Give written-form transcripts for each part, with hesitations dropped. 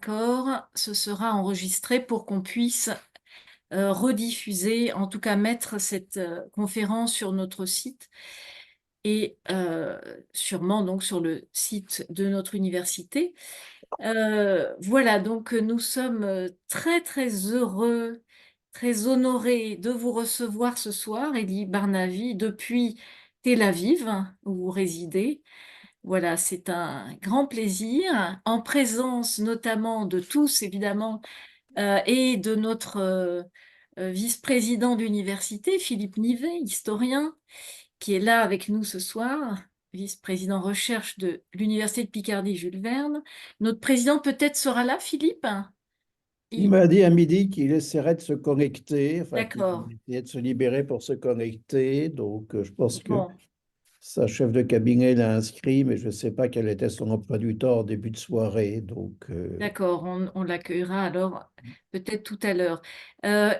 d'accord, ce sera enregistré pour qu'on puisse rediffuser, en tout cas mettre cette conférence sur notre site et sûrement donc sur le site de notre université. Voilà, donc nous sommes très très heureux, très honorés de vous recevoir ce soir, Elie Barnavi, depuis Tel Aviv, où vous résidez. Voilà, c'est un grand plaisir, en présence notamment de tous, évidemment, et de notre vice-président d'université, Philippe Nivet, historien, qui est là avec nous ce soir, vice-président recherche de l'Université de Picardie Jules Verne. Notre président peut-être sera là, Philippe? Il Il- m'a dit à midi qu'il essaierait de se connecter, enfin qu'il D'accord. essayait de se libérer pour se connecter. Donc, je pense que Bon, sa chef de cabinet l'a inscrit, mais je ne sais pas quel était son emploi du temps en début de soirée. Donc, d'accord, on l'accueillera alors peut-être tout à l'heure.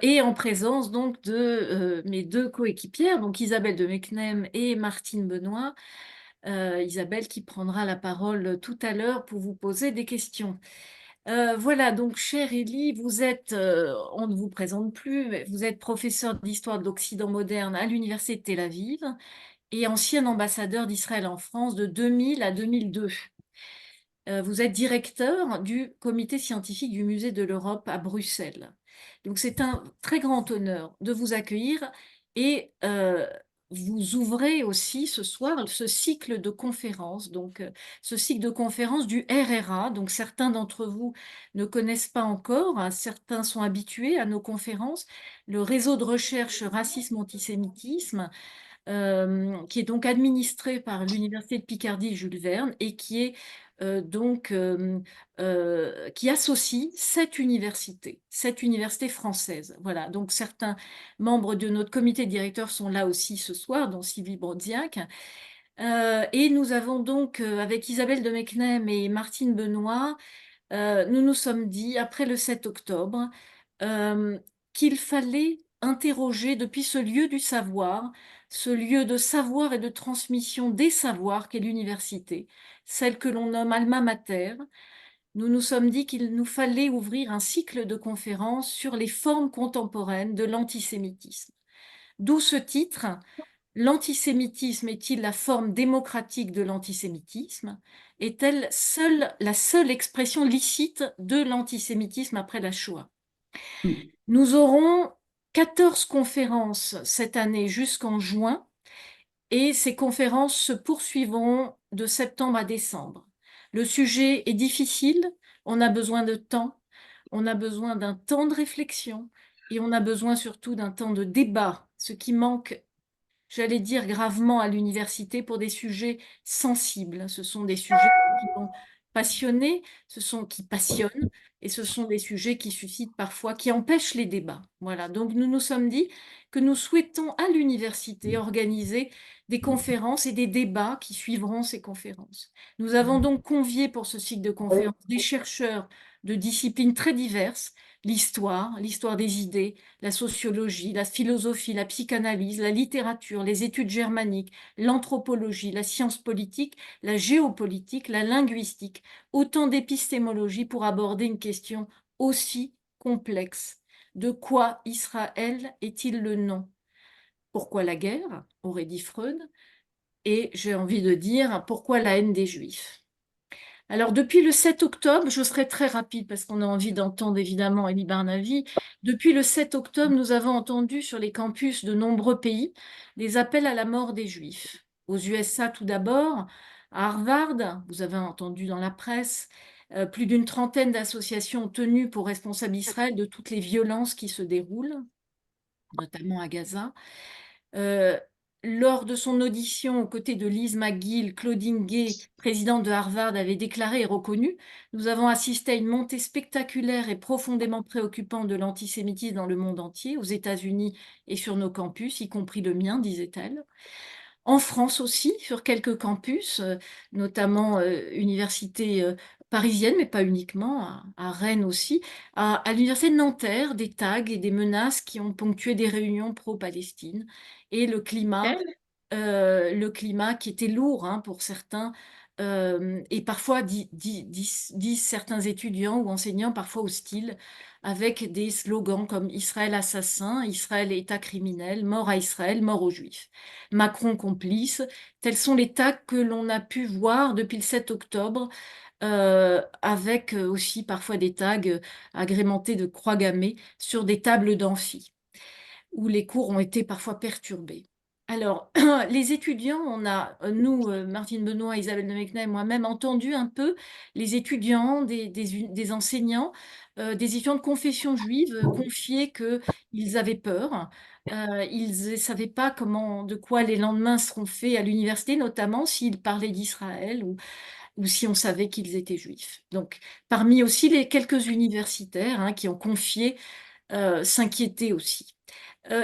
Et en présence donc de mes deux coéquipières, donc Isabelle de Mecnem et Martine Benoît. Isabelle qui prendra la parole tout à l'heure pour vous poser des questions. Voilà, donc chère Élie, vous êtes, on ne vous présente plus, mais vous êtes professeur d'histoire de l'Occident moderne à l'Université de Tel Aviv et ancien ambassadeur d'Israël en France de 2000 à 2002. Vous êtes directeur du comité scientifique du Musée de l'Europe à Bruxelles. Donc c'est un très grand honneur de vous accueillir et vous ouvrez aussi ce soir ce cycle de conférences, donc ce cycle de conférences du RRA. Donc certains d'entre vous ne connaissent pas encore, hein, certains sont habitués à nos conférences. Le réseau de recherche racisme-antisémitisme, qui est donc administré par l'Université de Picardie Jules Verne et qui est qui associe sept universités françaises. Voilà, donc certains membres de notre comité directeur sont là aussi ce soir, dont Sylvie Brodziak. Et nous avons donc, avec Isabelle de Mecnem et Martine Benoît, nous nous sommes dit, après le 7 octobre, euh, qu'il fallait interroger depuis ce lieu du savoir, ce lieu de savoir et de transmission des savoirs qu'est l'université, celle que l'on nomme Alma Mater. Nous nous sommes dit qu'il nous fallait ouvrir un cycle de conférences sur les formes contemporaines de l'antisémitisme. D'où ce titre, l'antisémitisme est-il la forme démocratique de l'antisémitisme? Est-elle la seule expression licite de l'antisémitisme après la Shoah? Nous aurons 14 conférences cette année jusqu'en juin et ces conférences se poursuivront de septembre à décembre. Le sujet est difficile, on a besoin de temps, on a besoin d'un temps de réflexion et on a besoin surtout d'un temps de débat, ce qui manque, j'allais dire, gravement à l'université pour des sujets sensibles. Ce sont des sujets qui vont passionner, qui passionnent, et ce sont des sujets qui suscitent parfois, qui empêchent les débats. Voilà, donc nous nous sommes dit que nous souhaitons à l'université organiser des conférences et des débats qui suivront ces conférences. Nous avons donc convié pour ce cycle de conférences des chercheurs de disciplines très diverses, l'histoire des idées, la sociologie, la philosophie, la psychanalyse, la littérature, les études germaniques, l'anthropologie, la science politique, la géopolitique, la linguistique, autant d'épistémologie pour aborder une question aussi complexe. De quoi Israël est-il le nom? Pourquoi la guerre? Aurait dit Freud. Et j'ai envie de dire, pourquoi la haine des Juifs? Alors, depuis le 7 octobre, je serai très rapide parce qu'on a envie d'entendre évidemment Elie Barnavi. Depuis le 7 octobre, nous avons entendu sur les campus de nombreux pays des appels à la mort des Juifs. Aux USA tout d'abord, à Harvard, vous avez entendu dans la presse, plus d'une trentaine d'associations tenues pour responsable Israël de toutes les violences qui se déroulent, notamment à Gaza. Euh, Lors de son audition aux côtés de Lise McGill, Claudine Gay, présidente de Harvard, avait déclaré et reconnu: nous avons assisté à une montée spectaculaire et profondément préoccupante de l'antisémitisme dans le monde entier, aux États-Unis et sur nos campus, y compris le mien, disait-elle. En France aussi, sur quelques campus, notamment universités parisiennes, mais pas uniquement, à Rennes aussi, à l'université de Nanterre, des tags et des menaces qui ont ponctué des réunions pro-Palestine. Et le climat qui était lourd, hein, pour certains, et parfois disent certains étudiants ou enseignants parfois hostiles, avec des slogans comme Israël assassin, Israël État criminel, mort à Israël, mort aux Juifs, Macron complice. Tels sont les tags que l'on a pu voir depuis le 7 octobre, avec aussi parfois des tags agrémentés de croix gammées sur des tables d'amphi, où les cours ont été parfois perturbés. Alors, les étudiants, on a, nous, Martine Benoît, Isabelle de Mecnay et moi-même, entendu un peu les étudiants, des enseignants, des étudiants de confession juive confier qu'ils avaient peur. Ils ne savaient pas de quoi les lendemains seront faits à l'université, notamment s'ils parlaient d'Israël ou si on savait qu'ils étaient juifs. Donc, parmi aussi les quelques universitaires hein, qui ont confié s'inquiéter aussi.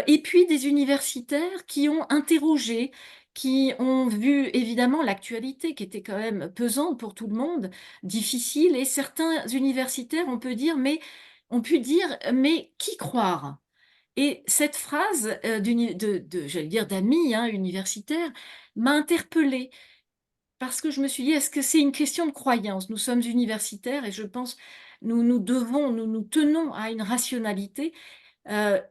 Et puis des universitaires qui ont interrogé, qui ont vu évidemment l'actualité qui était quand même pesante pour tout le monde, difficile, et certains universitaires, on pu dire, mais qui croire? Et cette phrase j'allais dire d'amis hein, universitaires, m'a interpellée parce que je me suis dit, est-ce que c'est une question de croyance? Nous sommes universitaires et je pense nous tenons à une rationalité,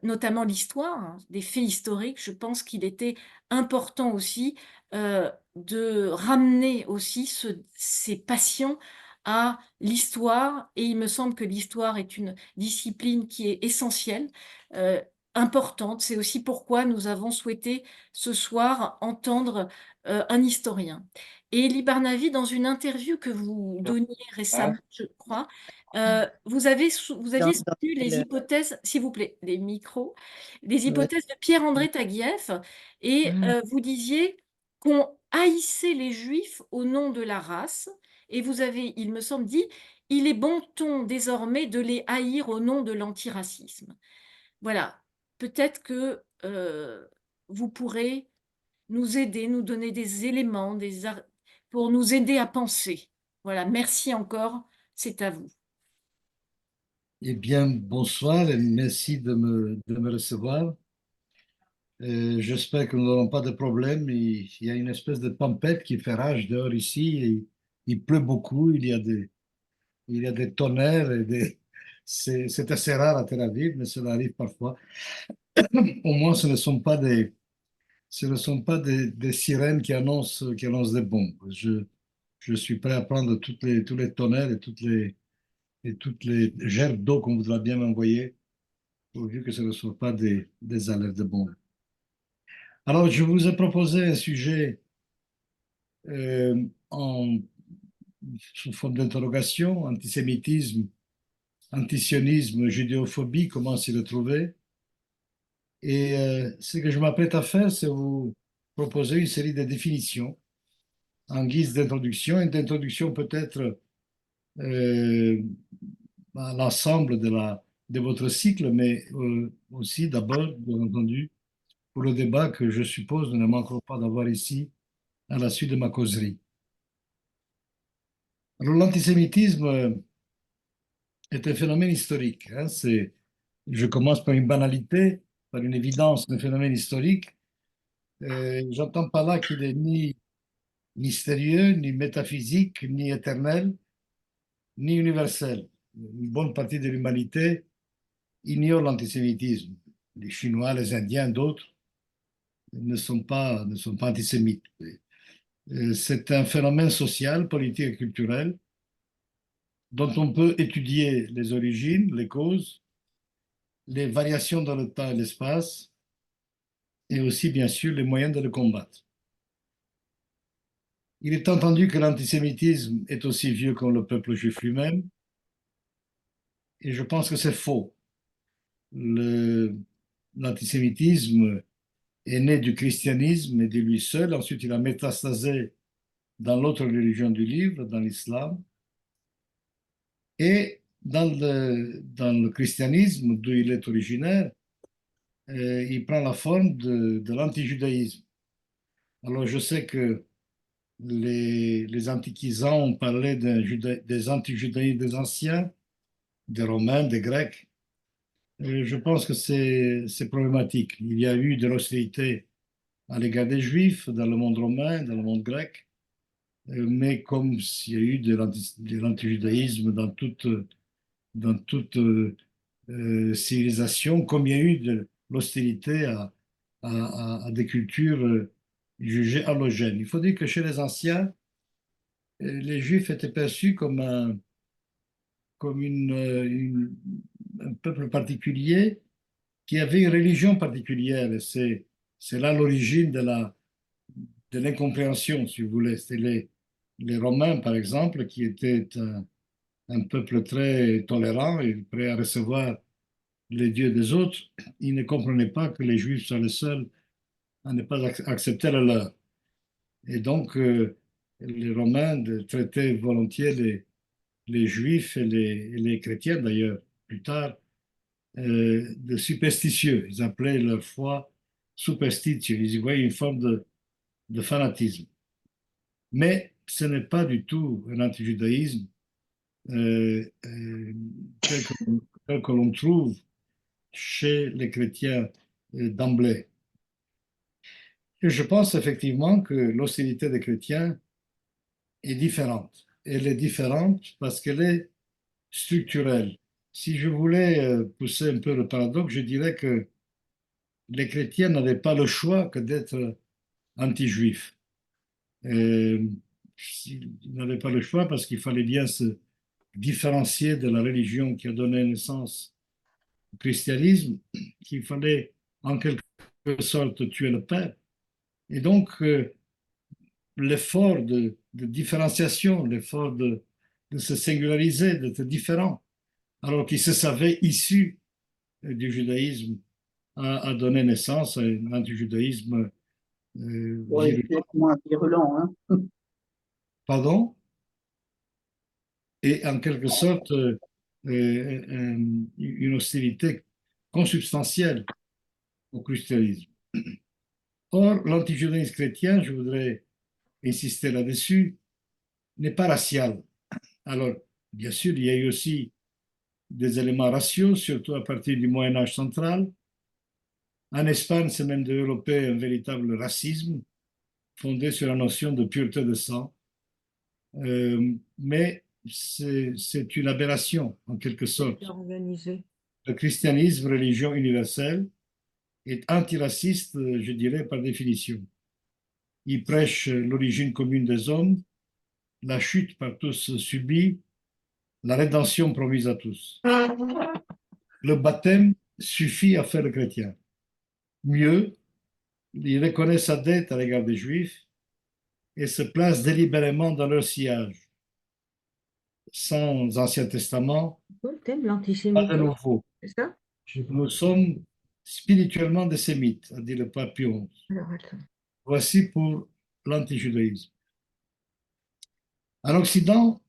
notamment l'histoire, hein, des faits historiques. Je pense qu'il était important aussi de ramener aussi ces passions à l'histoire. Et il me semble que l'histoire est une discipline qui est essentielle, euh, importante. C'est aussi pourquoi nous avons souhaité ce soir entendre un historien. Et Elie Barnavi, dans une interview que vous donniez récemment, je crois, vous aviez dans soutenu les quel- hypothèses, s'il vous plaît, les micros, les ouais. hypothèses de Pierre-André Taguieff, et Mm. vous disiez qu'on haïssait les Juifs au nom de la race, et vous avez, il me semble, dit, il est bon ton désormais de les haïr au nom de l'antiracisme. Voilà, peut-être que vous pourrez nous aider, nous donner des éléments, pour nous aider à penser. Voilà, merci encore, c'est à vous. Eh bien, bonsoir et merci de me recevoir. J'espère que nous n'aurons pas de problème. Il y a une espèce de tempête qui fait rage dehors ici. Et il pleut beaucoup, il y a des tonnerres. C'est assez rare à Tel Aviv, mais cela arrive parfois. Au moins, ce ne sont pas des sirènes qui annoncent des bombes. Je suis prêt à prendre tous les tonnerres et toutes les gerbes d'eau qu'on voudra bien m'envoyer, pourvu que ce ne soit pas des alertes de bombes. Alors, je vous ai proposé un sujet euh, en, sous forme d'interrogation, antisémitisme, antisionisme, judéophobie, comment s'y retrouver. Et ce que je m'apprête à faire, c'est vous proposer une série de définitions en guise d'introduction, une introduction peut-être euh, à l'ensemble de votre cycle, mais aussi d'abord, bien entendu, pour le débat que je suppose nous ne manquerons pas d'avoir ici à la suite de ma causerie. Alors, l'antisémitisme est un phénomène historique. Hein. Je commence par une banalité, par une évidence d'un phénomène historique. J'entends pas là qu'il est ni mystérieux, ni métaphysique, ni éternel, ni universel. Une bonne partie de l'humanité ignore l'antisémitisme. Les Chinois, les Indiens, d'autres ne sont pas antisémites. C'est un phénomène social, politique et culturel dont on peut étudier les origines, les causes, les variations dans le temps et l'espace, et aussi, bien sûr, les moyens de le combattre. Il est entendu que l'antisémitisme est aussi vieux que le peuple juif lui-même, et je pense que c'est faux. L'antisémitisme est né du christianisme et de lui seul. Ensuite, il a métastasé dans l'autre religion du livre, dans l'islam. Et dans le christianisme, d'où il est originaire, il prend la forme de l'antijudaïsme. Alors, je sais que les antiquisants ont parlé des antijudaïsmes des anciens, des Romains, des Grecs. Je pense que c'est problématique. Il y a eu de l'hostilité à l'égard des Juifs dans le monde romain, dans le monde grec. mais comme s'il y a eu de l'antijudaïsme dans toute civilisation, comme il y a eu de l'hostilité à des cultures jugées allogènes. Il faut dire que chez les anciens, les Juifs étaient perçus comme un peuple particulier qui avait une religion particulière. Et c'est là l'origine de l'incompréhension, si vous voulez. C'était les Romains, par exemple, qui étaient un peuple très tolérant et prêt à recevoir les dieux des autres. Ils ne comprenaient pas que les Juifs sont les seuls à ne pas accepter le leur. Et donc, les Romains traitaient volontiers les Juifs et les chrétiens, d'ailleurs, plus tard, de superstitieux. Ils appelaient leur foi superstitio. Ils y voyaient une forme de fanatisme. Mais ce n'est pas du tout un antijudaïsme tel que l'on trouve chez les chrétiens d'emblée. Et je pense effectivement que l'hostilité des chrétiens est différente. Elle est différente parce qu'elle est structurelle. Si je voulais pousser un peu le paradoxe, je dirais que les chrétiens n'avaient pas le choix que d'être anti-juifs. Ils n'avaient pas le choix parce qu'il fallait bien se différencier de la religion qui a donné naissance au christianisme, qu'il fallait en quelque sorte tuer le père. Et donc, l'effort de différenciation, l'effort de se singulariser, d'être différent, alors qu'ils se savaient issus du judaïsme, a donné naissance à un antijudaïsme Ouais, virulent. c'est moins virulent, hein. Pardon? Et en quelque sorte, une hostilité consubstantielle au christianisme. Or, l'antijudaïsme chrétien, je voudrais insister là-dessus, n'est pas racial. Alors, bien sûr, il y a eu aussi des éléments raciaux, surtout à partir du Moyen Âge central. En Espagne, c'est même développé un véritable racisme fondé sur la notion de pureté de sang. Mais c'est une aberration, en quelque sorte. Organisé. Le christianisme, religion universelle, est antiraciste, je dirais, par définition. Il prêche l'origine commune des hommes, la chute par tous subie, la rédemption promise à tous. Le baptême suffit à faire le chrétien. Mieux, il reconnaît sa dette à l'égard des Juifs et se place délibérément dans leur sillage. Sans Ancien Testament, Thème, pas de l'antisémitisme, nouveau. c'est ça? Nous sommes spirituellement des sémites, a dit le pape Pie XI. Alors, attends. Voici pour l'antijudaïsme. En Occident,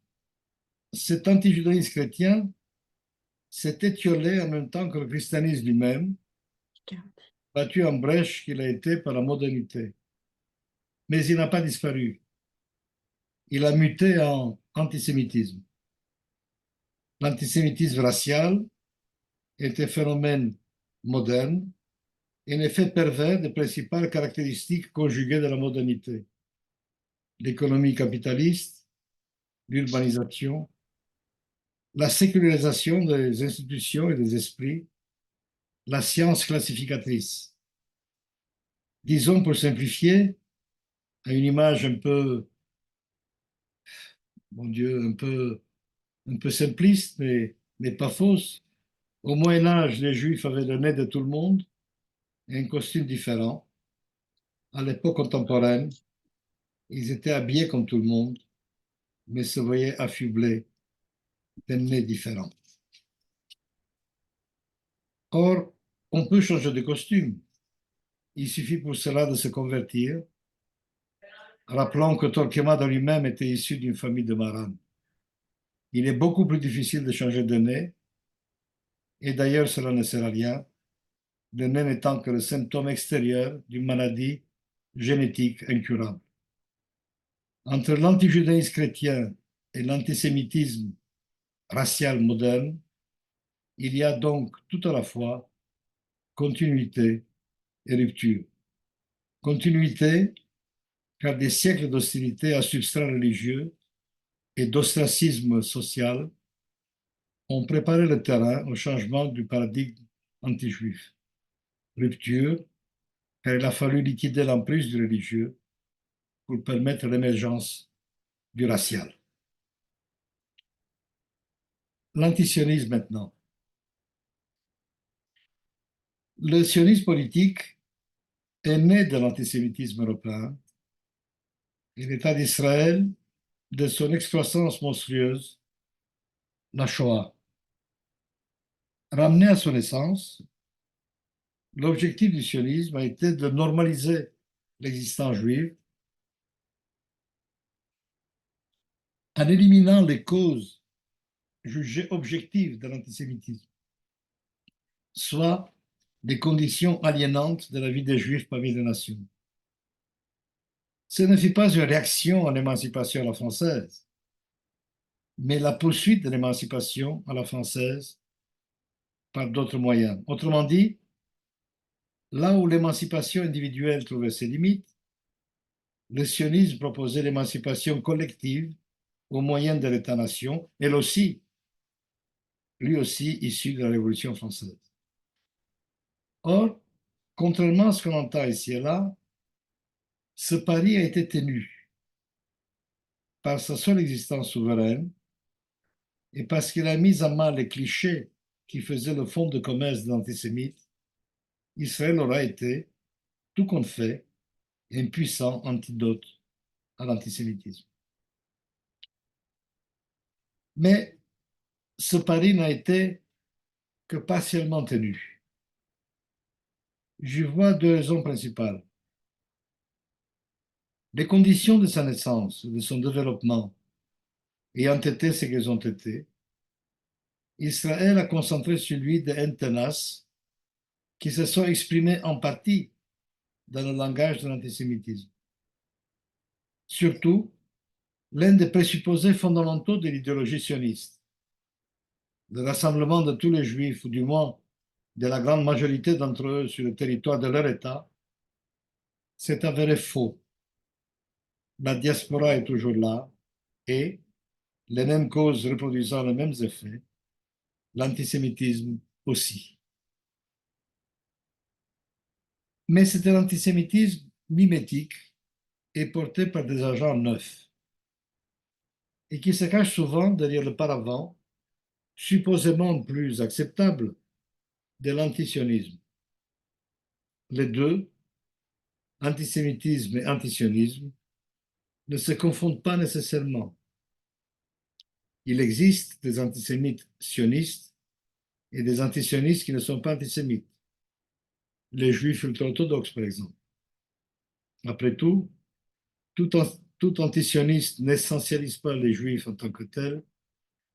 cet antijudaïsme chrétien s'est étiolé en même temps que le christianisme lui-même, battu en brèche qu'il a été par la modernité. Mais il n'a pas disparu. Il a muté en antisémitisme. L'antisémitisme racial est un phénomène moderne et un effet pervers des principales caractéristiques conjuguées de la modernité. L'économie capitaliste, l'urbanisation, la sécularisation des institutions et des esprits, la science classificatrice. Disons pour simplifier, à une image un peu, mon Dieu, un peu simpliste, mais pas fausse. Au Moyen Âge, les Juifs avaient le nez de tout le monde et un costume différent. À l'époque contemporaine, ils étaient habillés comme tout le monde, mais se voyaient affublés d'un nez différent. Or, on peut changer de costume. Il suffit pour cela de se convertir, rappelant que Torquemada lui-même était issu d'une famille de marins. Il est beaucoup plus difficile de changer de nez, et d'ailleurs cela ne sert à rien, le nez n'étant que le symptôme extérieur d'une maladie génétique incurable. Entre l'antijudaïsme chrétien et l'antisémitisme racial moderne, il y a donc tout à la fois continuité et rupture. Continuité car des siècles d'hostilité à substrat religieux et d'ostracisme social ont préparé le terrain au changement du paradigme anti-juif. Rupture, car il a fallu liquider l'emprise du religieux pour permettre l'émergence du racial. L'antisionisme maintenant. Le sionisme politique est né de l'antisémitisme européen et l'État d'Israël de son excroissance monstrueuse, la Shoah. Ramené à son essence, l'objectif du sionisme a été de normaliser l'existence juive en éliminant les causes jugées objectives de l'antisémitisme, soit des conditions aliénantes de la vie des Juifs parmi les nations. Ce ne fut pas une réaction à l'émancipation à la française, mais la poursuite de l'émancipation à la française par d'autres moyens. Autrement dit, là où l'émancipation individuelle trouvait ses limites, le sionisme proposait l'émancipation collective au moyen de l'État-nation, elle aussi, lui aussi issu de la Révolution française. Or, contrairement à ce qu'on entend ici et là, ce pari a été tenu par sa seule existence souveraine et parce qu'il a mis à mal les clichés qui faisaient le fond de commerce de l'antisémite. Israël aura été, tout compte fait, un puissant antidote à l'antisémitisme. Mais ce pari n'a été que partiellement tenu. Je vois deux raisons principales. Les conditions de sa naissance, de son développement, ayant été ce qu'elles ont été, Israël a concentré sur lui des haines tenaces qui se sont exprimées en partie dans le langage de l'antisémitisme. Surtout, l'un des présupposés fondamentaux de l'idéologie sioniste, le rassemblement de tous les juifs, ou du moins de la grande majorité d'entre eux sur le territoire de leur État, s'est avéré faux. La diaspora est toujours là et, les mêmes causes reproduisant les mêmes effets, l'antisémitisme aussi. Mais c'est un antisémitisme mimétique et porté par des agents neufs et qui se cache souvent derrière le paravent supposément plus acceptable de l'antisionisme. Les deux, antisémitisme et antisionisme, ne se confondent pas nécessairement. Il existe des antisémites sionistes et des antisionistes qui ne sont pas antisémites. Les juifs ultra-orthodoxes, par exemple. Après tout, tout antisioniste n'essentialise pas les juifs en tant que tels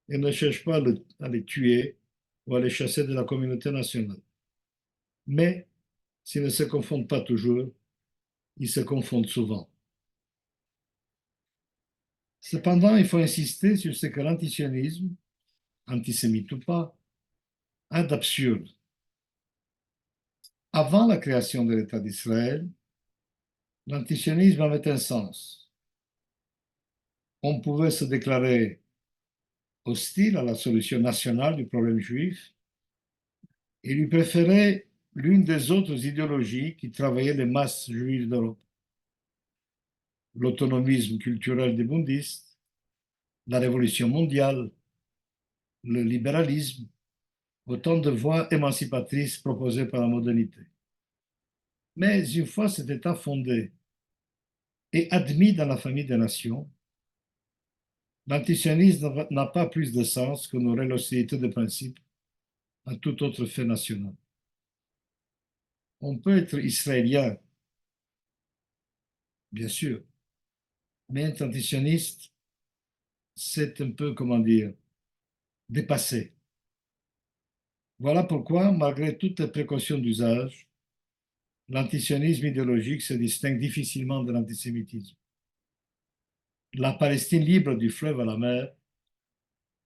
et ne cherche pas à les tuer ou à les chasser de la communauté nationale. Mais s'ils ne se confondent pas toujours, ils se confondent souvent. Cependant, il faut insister sur ce que l'antisionisme, antisémite ou pas, a d'absurde. Avant la création de l'État d'Israël, l'antisionisme avait un sens. On pouvait se déclarer hostile à la solution nationale du problème juif et lui préférer l'une des autres idéologies qui travaillaient les masses juives d'Europe. L'autonomisme culturel des bundistes, la révolution mondiale, le libéralisme, autant de voies émancipatrices proposées par la modernité. Mais une fois cet État fondé et admis dans la famille des nations, l'antisionisme n'a pas plus de sens qu'on aurait l'hostilité de principe à tout autre fait national. On peut être israélien, bien sûr, mais être antisioniste, c'est un peu, comment dire, dépassé. Voilà pourquoi, malgré toutes les précautions d'usage, l'antisionisme idéologique se distingue difficilement de l'antisémitisme. La Palestine libre du fleuve à la mer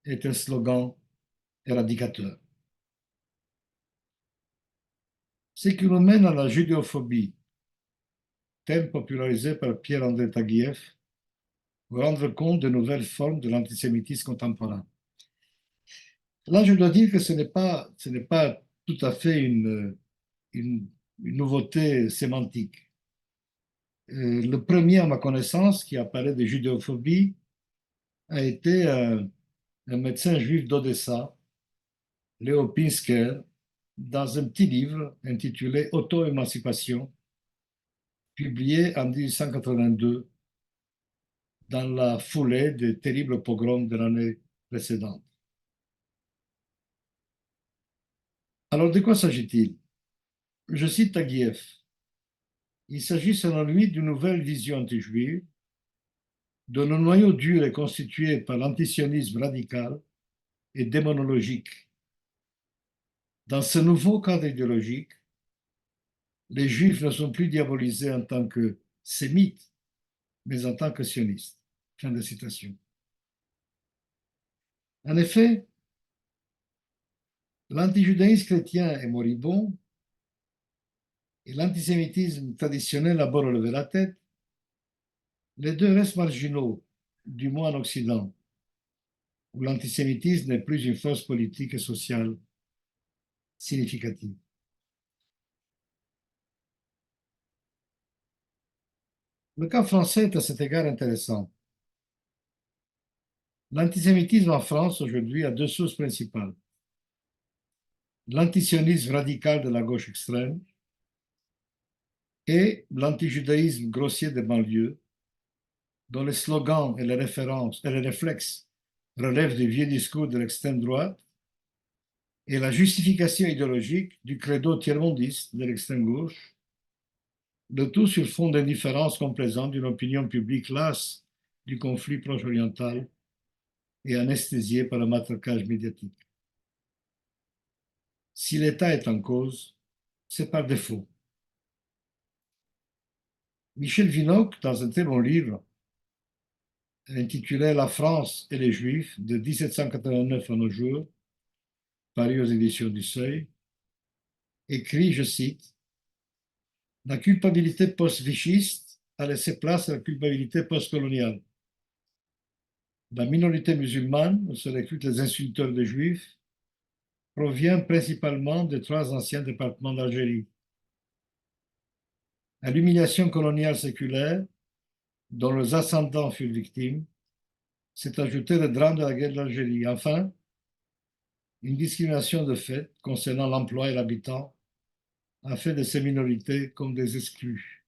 est un slogan éradicateur. Ce qui nous mène à la judéophobie, thème popularisé par Pierre-André Taguieff, pour rendre compte de nouvelles formes de l'antisémitisme contemporain. Là, je dois dire que ce n'est pas tout à fait une nouveauté sémantique. Le premier, à ma connaissance, qui a parlé de judéophobie a été un médecin juif d'Odessa, Léo Pinsker, dans un petit livre intitulé Auto-émancipation, publié en 1882 dans la foulée des terribles pogroms de l'année précédente. Alors, de quoi s'agit-il? Je cite Taguieff. Il s'agit selon lui d'une nouvelle vision anti-juive, dont le noyau dur est constitué par l'antisionisme radical et démonologique. Dans ce nouveau cadre idéologique, les juifs ne sont plus diabolisés en tant que sémites, mais en tant que sionistes. Fin de citation. En effet, l'antijudaïsme chrétien est moribond et l'antisémitisme traditionnel a beau relever la tête, les deux restent marginaux, du moins en Occident, où l'antisémitisme n'est plus une force politique et sociale significative. Le cas français est à cet égard intéressant. L'antisémitisme en France aujourd'hui a deux sources principales. L'antisionisme radical de la gauche extrême et l'antijudaïsme grossier des banlieues, dont les slogans et les références et les réflexes relèvent des vieux discours de l'extrême droite et la justification idéologique du credo tiers-mondiste de l'extrême gauche, le tout sur fond d'indifférence complaisante d'une opinion publique lasse du conflit proche-oriental et anesthésiée par le matraquage médiatique. Si l'État est en cause, c'est par défaut. Michel Vinocq, dans un très bon livre intitulé La France et les Juifs de 1789 à nos jours, paru aux éditions du Seuil, écrit, je cite, la culpabilité post-vichiste a laissé place à la culpabilité post-coloniale. La minorité musulmane, sur laquelle les insulteurs de juifs, provient principalement des trois anciens départements d'Algérie. À l'humiliation coloniale séculaire, dont les ascendants furent victimes, s'est ajouté le drame de la guerre d'Algérie. Enfin, une discrimination de fait concernant l'emploi et l'habitant a fait de ces minorités comme des exclus.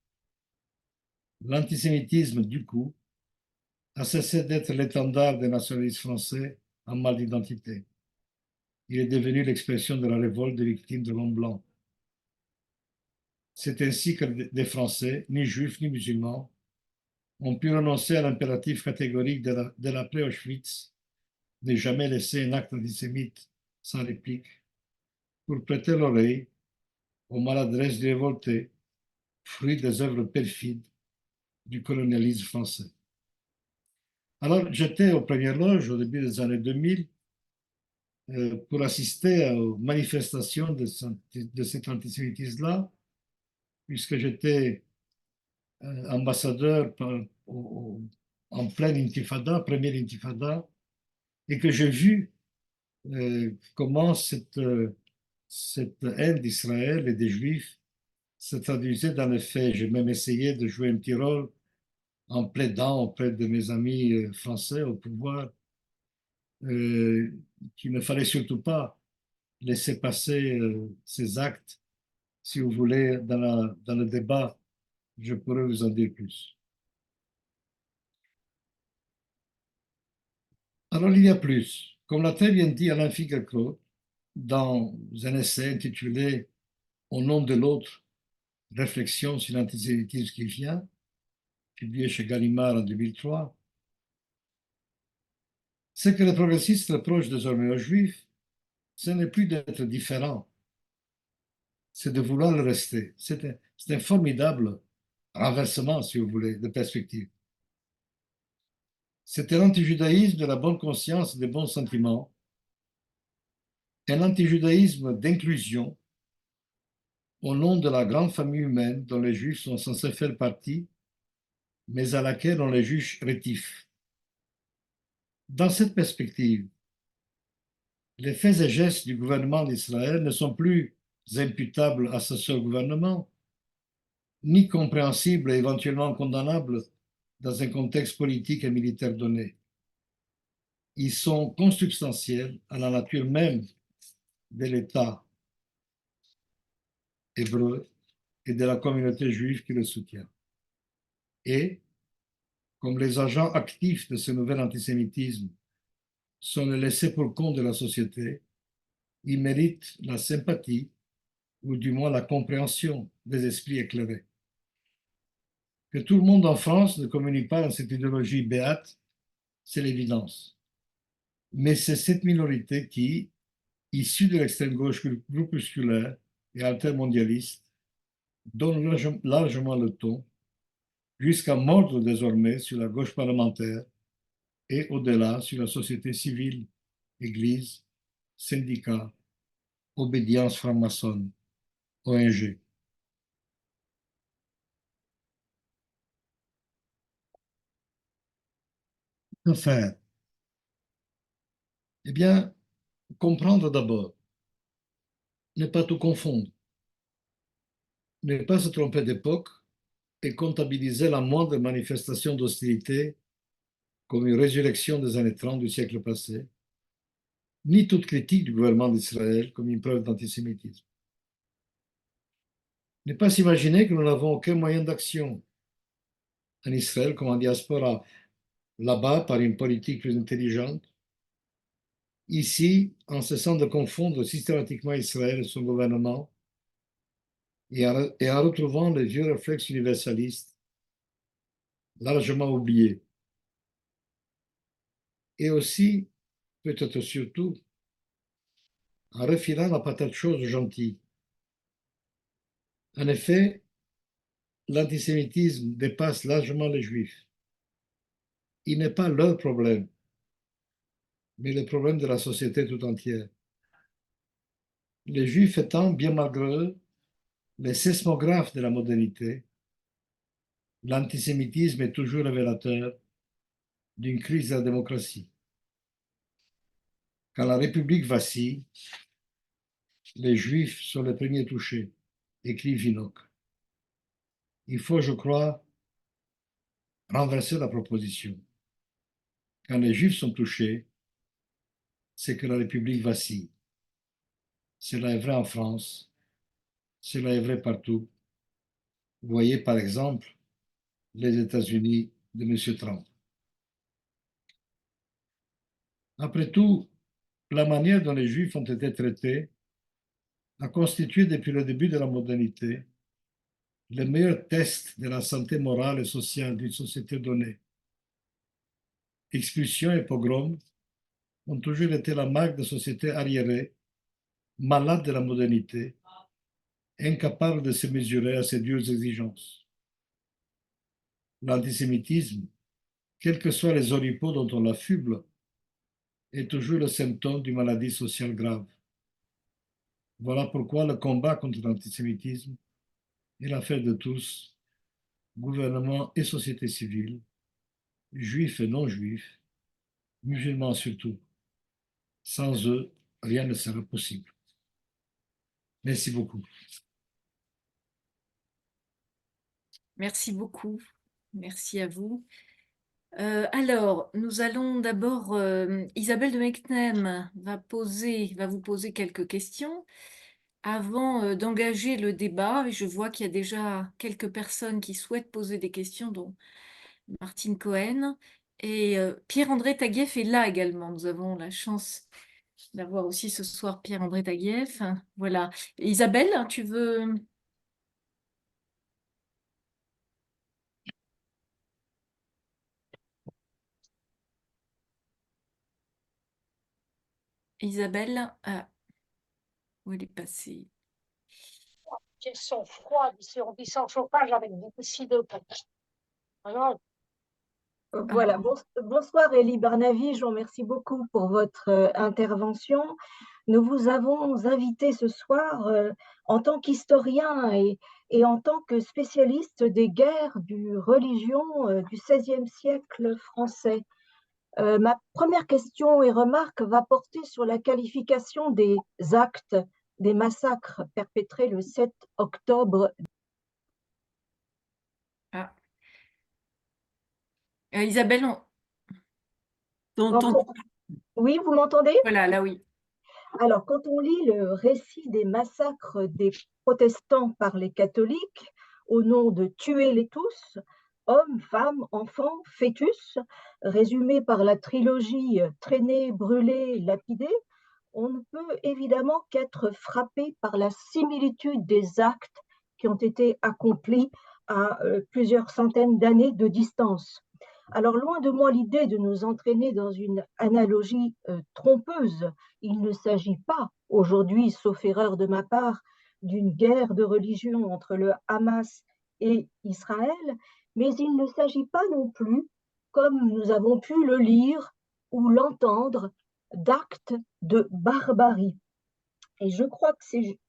L'antisémitisme, du coup, a cessé d'être l'étendard des nationalistes français en mal d'identité. Il est devenu l'expression de la révolte des victimes de l'homme blanc. C'est ainsi que des Français, ni juifs ni musulmans, ont pu renoncer à l'impératif catégorique de l'après-Auschwitz de jamais laisser un acte antisémite sans réplique pour prêter l'oreille aux maladresses des révoltés, fruit des œuvres perfides du colonialisme français. Alors, j'étais aux premières loges au début des années 2000 pour assister aux manifestations de cet antisémitisme-là, puisque j'étais ambassadeur en pleine intifada, première intifada, et que j'ai vu comment cette haine d'Israël et des Juifs se traduisait dans les faits. J'ai même essayé de jouer un petit rôle en plaidant auprès de mes amis français au pouvoir qu'il ne fallait surtout pas laisser passer ces actes. Si vous voulez, dans le débat, je pourrais vous en dire plus. Alors, il y a plus. Comme l'a très bien dit Alain Finkielkraut dans un essai intitulé Au nom de l'autre, réflexion sur l'antisémitisme qui vient, publié chez Gallimard en 2003, ce que les progressistes reprochent désormais aux Juifs, ce n'est plus d'être différent, c'est de vouloir le rester. C'est un formidable renversement, si vous voulez, de perspective. C'était l'antijudaïsme de la bonne conscience et des bons sentiments, un antijudaïsme d'inclusion au nom de la grande famille humaine dont les Juifs sont censés faire partie, mais à laquelle on les juge rétifs. Dans cette perspective, les faits et gestes du gouvernement d'Israël ne sont plus imputables à ce seul gouvernement, ni compréhensibles et éventuellement condamnables dans un contexte politique et militaire donné. Ils sont consubstantiels à la nature même de l'État hébreu et de la communauté juive qui le soutient. Et, comme les agents actifs de ce nouvel antisémitisme sont les laissés pour compte de la société, ils méritent la sympathie ou du moins la compréhension des esprits éclairés. Que tout le monde en France ne communique pas dans cette idéologie béate, c'est l'évidence. Mais c'est cette minorité qui, issue de l'extrême gauche groupusculaire et altermondialiste, donne largement le ton, jusqu'à mordre désormais sur la gauche parlementaire et au-delà sur la société civile, Église, syndicats, obédience franc-maçonne, ONG. Que faire? Eh bien, comprendre d'abord, ne pas tout confondre, ne pas se tromper d'époque et comptabiliser la moindre manifestation d'hostilité comme une résurrection des années 30 du siècle passé, ni toute critique du gouvernement d'Israël comme une preuve d'antisémitisme. Ne pas s'imaginer que nous n'avons aucun moyen d'action en Israël comme en diaspora, là-bas par une politique plus intelligente, ici en cessant de confondre systématiquement Israël et son gouvernement et en retrouvant les vieux réflexes universalistes largement oubliés. Et aussi, peut-être surtout, en refilant la patate chaude gentille. En effet, l'antisémitisme dépasse largement les Juifs. Il n'est pas leur problème, mais le problème de la société tout entière. Les Juifs étant, bien malgré eux, les sismographes de la modernité, l'antisémitisme est toujours révélateur d'une crise de la démocratie. Quand la République vacille, les Juifs sont les premiers touchés, écrit Vinocq. Il faut, je crois, renverser la proposition. Quand les Juifs sont touchés, c'est que la République vacille. Cela est vrai en France, cela est vrai partout. Vous voyez par exemple les États-Unis de M. Trump. Après tout, la manière dont les Juifs ont été traités a constitué depuis le début de la modernité le meilleur test de la santé morale et sociale d'une société donnée. Expulsions et pogroms ont toujours été la marque de sociétés arriérées, malades de la modernité, incapables de se mesurer à ces dures exigences. L'antisémitisme, quels que soient les oripeaux dont on l'affuble, est toujours le symptôme d'une maladie sociale grave. Voilà pourquoi le combat contre l'antisémitisme est l'affaire de tous, gouvernement et société civile, juifs et non-juifs, musulmans surtout. Sans eux, rien ne sera possible. Merci beaucoup. Merci beaucoup. Merci à vous. Alors, nous allons d'abord, Isabelle de Mecnem va vous poser quelques questions avant d'engager le débat. Je vois qu'il y a déjà quelques personnes qui souhaitent poser des questions, dont Martine Cohen. Et Pierre-André Taguieff est là également. Nous avons la chance d'avoir aussi ce soir Pierre-André Taguieff. Voilà. Isabelle, tu veux... Isabelle, où elle est passée? Qu'elles sont froides, si on dit sans chauffage avec du cidre. Alors, Voilà, bonsoir Elie Barnavi, je vous remercie beaucoup pour votre intervention. nous vous avons invité ce soir en tant qu'historien et en tant que spécialiste des guerres du religion du XVIe siècle français. Ma première question et remarque va porter sur la qualification des actes, des massacres perpétrés le 7 octobre. Ah. Isabelle, ton- Oui, vous m'entendez? voilà, là oui. Alors, quand on lit le récit des massacres des protestants par les catholiques, au nom de tuer-les tous, hommes, femmes, enfants, fœtus, résumé par la trilogie traîner, brûler, lapider, on ne peut évidemment qu'être frappé par la similitude des actes qui ont été accomplis à plusieurs centaines d'années de distance. Alors, loin de moi l'idée de nous entraîner dans une analogie trompeuse. Il ne s'agit pas aujourd'hui, sauf erreur de ma part, d'une guerre de religion entre le Hamas et Israël, mais il ne s'agit pas non plus, comme nous avons pu le lire ou l'entendre, d'actes de barbarie. Et je crois que c'est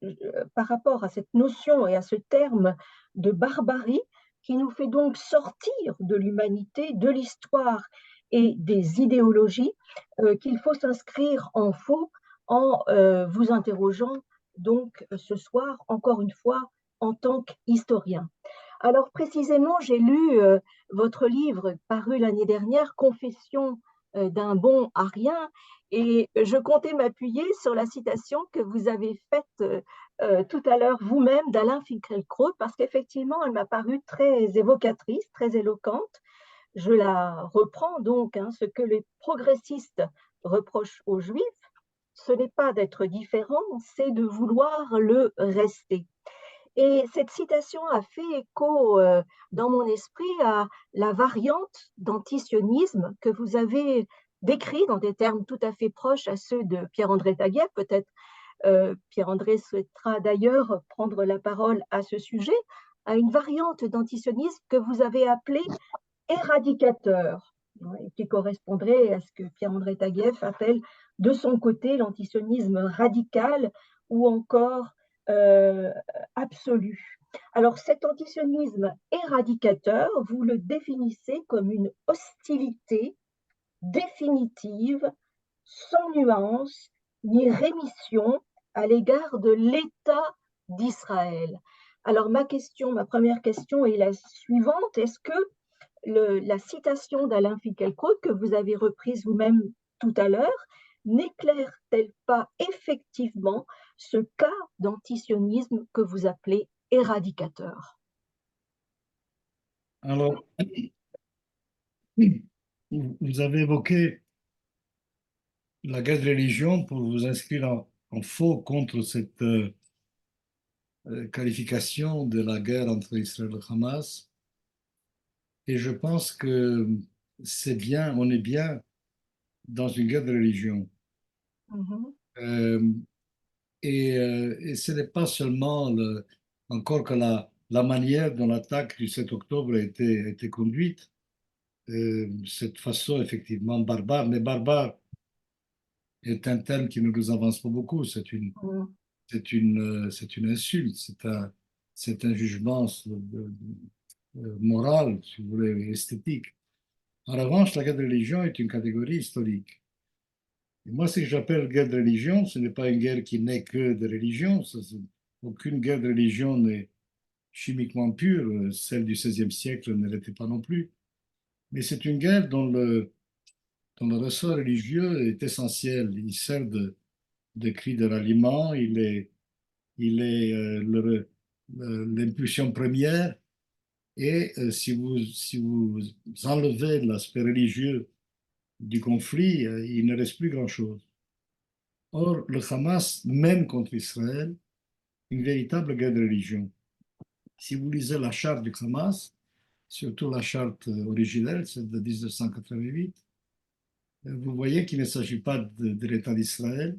par rapport à cette notion et à ce terme de barbarie qui nous fait donc sortir de l'humanité, de l'histoire et des idéologies qu'il faut s'inscrire en faux en vous interrogeant donc ce soir, encore une fois, en tant qu'historien. Alors précisément, j'ai lu votre livre paru l'année dernière, Confession d'un bon à rien, et je comptais m'appuyer sur la citation que vous avez faite tout à l'heure vous-même d'Alain Finkielkraut, parce qu'effectivement, elle m'a paru très évocatrice, très éloquente. Je la reprends donc, hein, ce que les progressistes reprochent aux Juifs, ce n'est pas d'être différent, c'est de vouloir le rester. Et cette citation a fait écho dans mon esprit à la variante d'antisionisme que vous avez décrit dans des termes tout à fait proches à ceux de Pierre-André Taguieff. Peut-être Pierre-André souhaitera d'ailleurs prendre la parole à ce sujet, à une variante d'antisionisme que vous avez appelée éradicateur, et qui correspondrait à ce que Pierre-André Taguieff appelle de son côté l'antisionisme radical ou encore absolu. Alors cet antisionisme éradicateur, vous le définissez comme une hostilité définitive, sans nuance ni rémission à l'égard de l'État d'Israël. Alors ma première question est la suivante. Est-ce que la citation d'Alain Finkielkraut que vous avez reprise vous-même tout à l'heure n'éclaire-t-elle pas effectivement ce cas d'antisionisme que vous appelez éradicateur? Alors, vous avez évoqué la guerre de religion pour vous inscrire en faux contre cette qualification de la guerre entre Israël et le Hamas. Et je pense que c'est bien, on est bien dans une guerre de religion. Euh, et ce n'est pas seulement encore que la manière dont l'attaque du 7 octobre a été conduite, cette façon effectivement barbare, mais barbare est un terme qui ne nous avance pas beaucoup, c'est une insulte, c'est un jugement moral, si vous voulez, esthétique. En revanche, la guerre de religion est une catégorie historique. Et moi, ce que j'appelle guerre de religion, ce n'est pas une guerre qui n'est que de religion. Aucune guerre de religion n'est chimiquement pure. Celle du XVIe siècle ne l'était pas non plus. Mais c'est une guerre dont le ressort religieux est essentiel. Il sert de cri de ralliement, il est l'impulsion première. Et si vous enlevez l'aspect religieux du conflit, il ne reste plus grand-chose. Or, le Hamas mène contre Israël une véritable guerre de religion. Si vous lisez la charte du Hamas, surtout la charte originelle, celle de 1988, vous voyez qu'il ne s'agit pas de l'État d'Israël,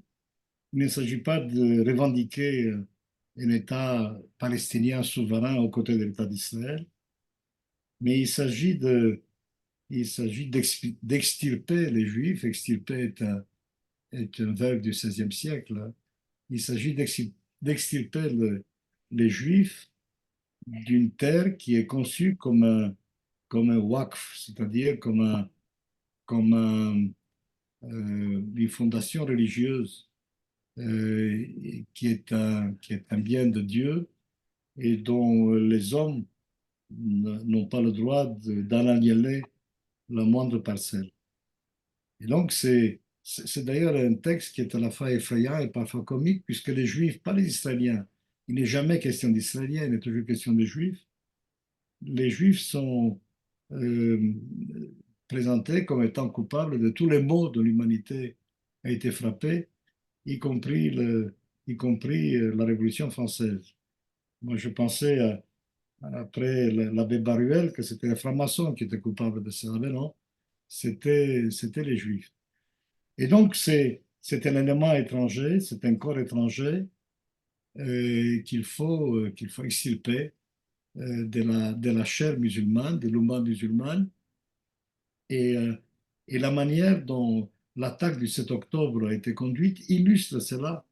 il ne s'agit pas de revendiquer un État palestinien souverain aux côtés de l'État d'Israël, mais il s'agit d'extirper les Juifs. Extirper est un verbe du XVIe siècle. Il s'agit d'extirper les Juifs d'une terre qui est conçue comme un waqf, c'est-à-dire comme une fondation religieuse qui est un bien de Dieu et dont les hommes n'ont pas le droit d'en aliener la moindre parcelle. Et donc, c'est d'ailleurs un texte qui est à la fois effrayant et parfois comique, puisque les Juifs, pas les Israéliens, il n'est jamais question d'Israéliens, il est toujours question des Juifs. Les Juifs sont euh, présentés comme étant coupables de tous les maux dont l'humanité a été frappée, y compris, la Révolution française. Moi, je pensais, après l'abbé Baruel, que c'était les francs-maçons qui étaient coupables de ça, mais non, c'était les Juifs. Et donc, c'est un élément étranger, c'est un corps étranger qu'il faut extirper de la chair musulmane, de l'Oumma musulmane. Et, euh, et la manière dont l'attaque du 7 octobre a été conduite illustre cela.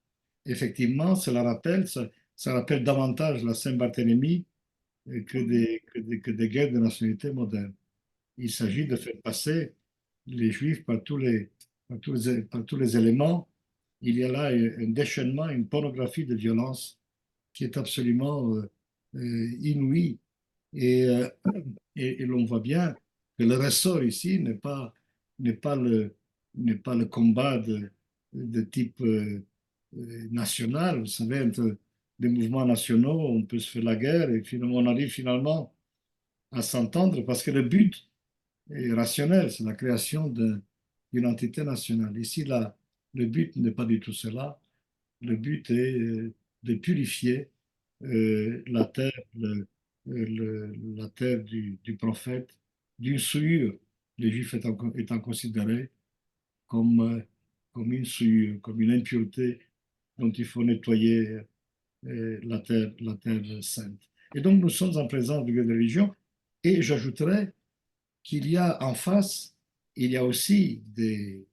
Effectivement, ça rappelle davantage la Saint-Barthélemy que des guerres de nationalité modernes. Il s'agit de faire passer les Juifs par tous les éléments. Il y a là un déchaînement, une pornographie de violence qui est absolument inouïe. Et, euh, et l'on voit bien que le ressort ici n'est pas n'est pas le combat de type national. Vous savez, entre des mouvements nationaux, on peut se faire la guerre et finalement, on arrive finalement à s'entendre parce que le but est rationnel, c'est la création d'une entité nationale. Ici, là, le but n'est pas du tout cela. Le but est de purifier la terre, la terre du prophète, d'une souillure, les Juifs étant considérés comme, comme une souillure, comme une impureté dont il faut nettoyer la terre sainte. Et donc, nous sommes en présence de la religion, et j'ajouterais qu'il y a en face, il y a aussi des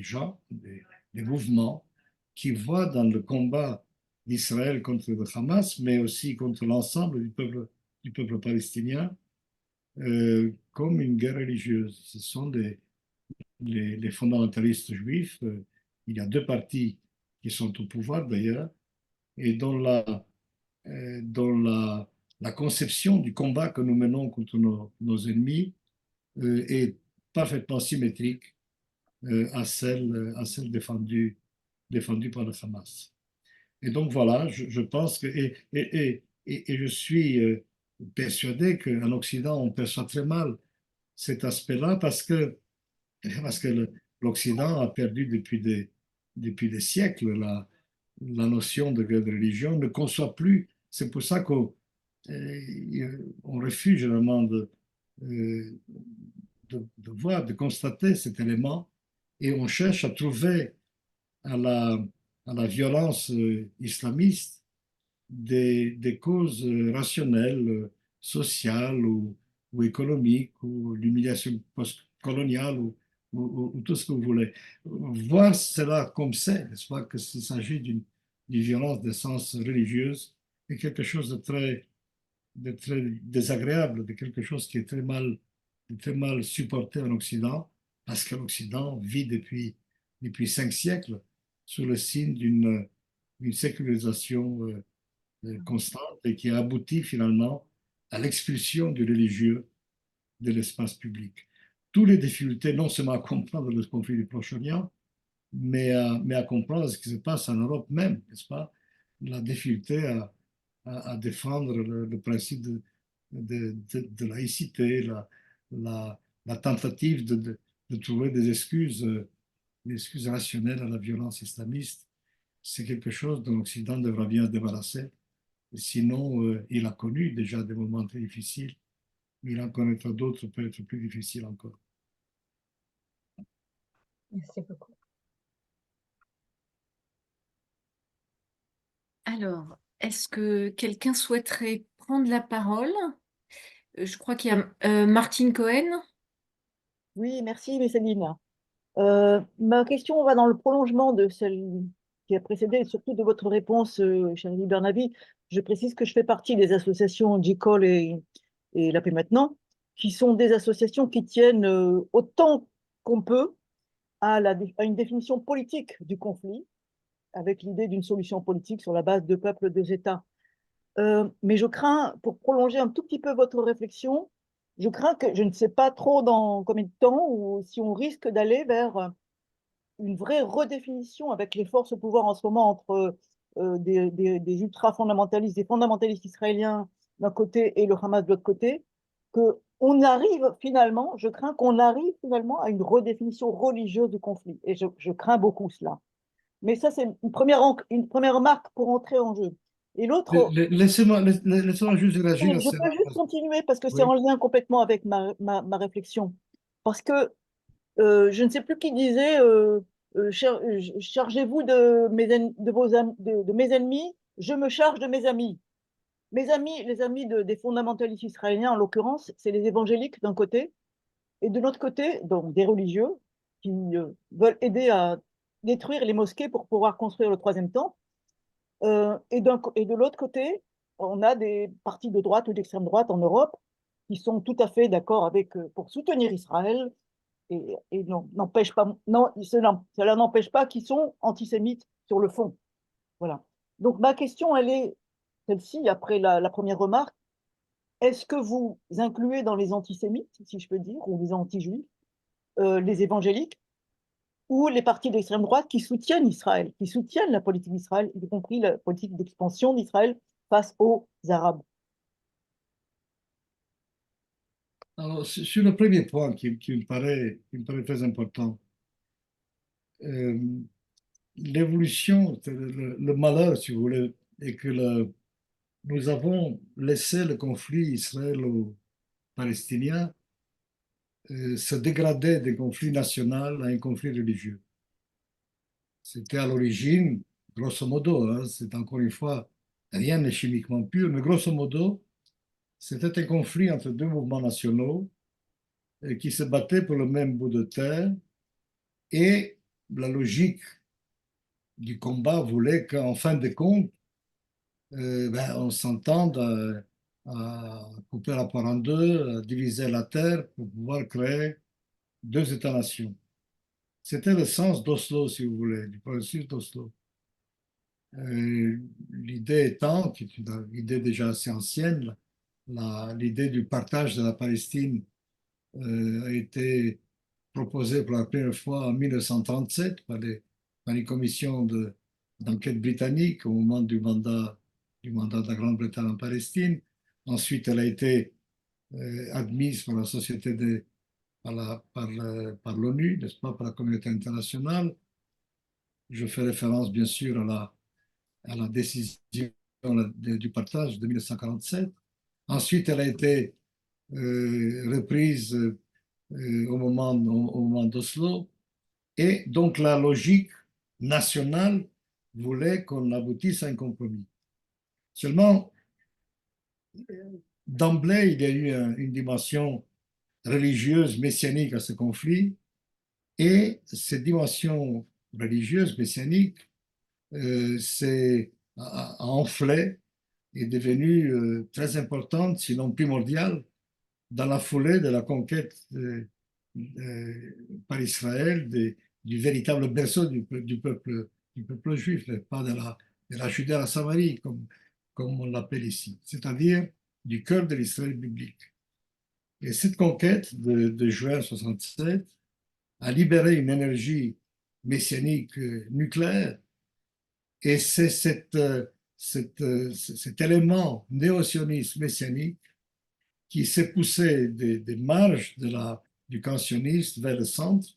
gens, des mouvements qui voient dans le combat d'Israël contre le Hamas, mais aussi contre l'ensemble du peuple palestinien, comme une guerre religieuse. Ce sont les fondamentalistes juifs. Il y a deux partis qui sont au pouvoir d'ailleurs, et dont la conception du combat que nous menons contre nos ennemis est parfaitement symétrique à celle défendue par le Hamas. Et donc voilà, je pense que, et je suis persuadé qu'en Occident, on perçoit très mal cet aspect-là parce que l'Occident a perdu depuis des siècles la notion de guerre de religion, ne conçoit plus. C'est pour ça qu'on refuse généralement euh, de voir, de constater cet élément et on cherche à trouver à à la violence islamiste des causes rationnelles, sociales ou économiques, ou l'humiliation post-coloniale, ou tout ce que vous voulez. Voir cela comme c'est, n'est-ce pas, que s'il s'agit d'une violence d'essence religieuse, est quelque chose de très désagréable, de quelque chose qui est très mal supporté en Occident, parce que l'Occident vit depuis 5 siècles sous le signe d'une sécularisation constante et qui a abouti finalement à l'expulsion du religieux de l'espace public. Toutes les difficultés, non seulement à comprendre le conflit du Proche-Orient, mais à comprendre ce qui se passe en Europe même, n'est-ce pas? La difficulté à défendre le principe de laïcité, la tentative de trouver des excuses rationnelles à la violence islamiste, c'est quelque chose dont l'Occident devra bien se débarrasser. Sinon, il a connu déjà des moments très difficiles, mais il en connaîtra d'autres peut-être plus difficiles encore. Merci beaucoup. Alors, est-ce que quelqu'un souhaiterait prendre la parole? Je crois qu'il y a Martine Cohen. Oui, merci Céline. Ma question va dans le prolongement de celle qui a précédé, et surtout de votre réponse, cher Elie Bernavi. Je précise que je fais partie des associations JCOL et La Paix Maintenant, qui sont des associations qui tiennent autant qu'on peut à une définition politique du conflit, avec l'idée d'une solution politique sur la base de peuples, deux États. Mais je crains, pour prolonger un tout petit peu votre réflexion, je crains que je ne sais pas trop dans combien de temps ou si on risque d'aller vers une vraie redéfinition avec les forces au pouvoir en ce moment entre des ultra-fondamentalistes, des fondamentalistes israéliens d'un côté et le Hamas de l'autre côté, qu'on arrive finalement, je crains qu'on arrive finalement à une redéfinition religieuse du conflit. Et je crains beaucoup cela. Mais ça, c'est une première remarque pour entrer en jeu. Et l'autre, Laissez-moi juste réagir à je cela. peux juste continuer parce que c'est Oui. en lien complètement avec ma réflexion. Parce que je ne sais plus qui disait chargez-vous de mes ennemis, je me charge de mes amis. Mes amis, les amis des fondamentalistes israéliens, en l'occurrence, c'est les évangéliques d'un côté, et de l'autre côté, donc des religieux qui veulent aider à détruire les mosquées pour pouvoir construire le troisième temple. Et de l'autre côté, on a des partis de droite ou d'extrême droite en Europe qui sont tout à fait d'accord avec pour soutenir Israël et non, n'empêche pas, non, cela n'empêche pas qu'ils sont antisémites sur le fond. Voilà. Donc ma question, elle est celle-ci, après la première remarque. Est-ce que vous incluez dans les antisémites, si je peux dire, ou les anti-juifs, les évangéliques ou les partis d'extrême droite qui soutiennent Israël, qui soutiennent la politique d'Israël, y compris la politique d'expansion d'Israël face aux Arabes? Alors, sur le premier point qui me paraît très important, euh, l'évolution, le malheur, si vous voulez, est que nous avons laissé le conflit israélo-palestinien se dégrader d'un conflit national à un conflit religieux. C'était à l'origine, grosso modo, hein, c'est encore une fois, rien n'est chimiquement pur, mais grosso modo, c'était un conflit entre deux mouvements nationaux qui se battaient pour le même bout de terre et la logique du combat voulait qu'en fin de compte, on s'entende à couper la part en deux, à diviser la terre pour pouvoir créer deux États-nations. C'était le sens d'Oslo, si vous voulez, du processus d'Oslo. L'idée étant, qui est une idée déjà assez ancienne, l'idée du partage de la Palestine a été proposée pour la première fois en 1937 par les commissions d'enquête britanniques au moment du mandat de la Grande-Bretagne en Palestine. Ensuite, elle a été admise par la société par l'ONU, n'est-ce pas, par la communauté internationale. Je fais référence bien sûr à la décision du partage de 1947. Ensuite, elle a été reprise au moment d'Oslo. Et donc, la logique nationale voulait qu'on aboutisse à un compromis. Seulement, d'emblée, il y a eu une dimension religieuse, messianique à ce conflit. Et cette dimension religieuse, messianique, a enflé, est devenue très importante, sinon primordiale, dans la foulée de la conquête par Israël du véritable berceau du peuple juif, pas de la Judée à la Samarie, comme on l'appelle ici, c'est-à-dire du cœur de l'Israël biblique. Et cette conquête de juin 67 a libéré une énergie messianique nucléaire, et c'est cet élément néo-sioniste messianique qui s'est poussé des marges du camp sioniste vers le centre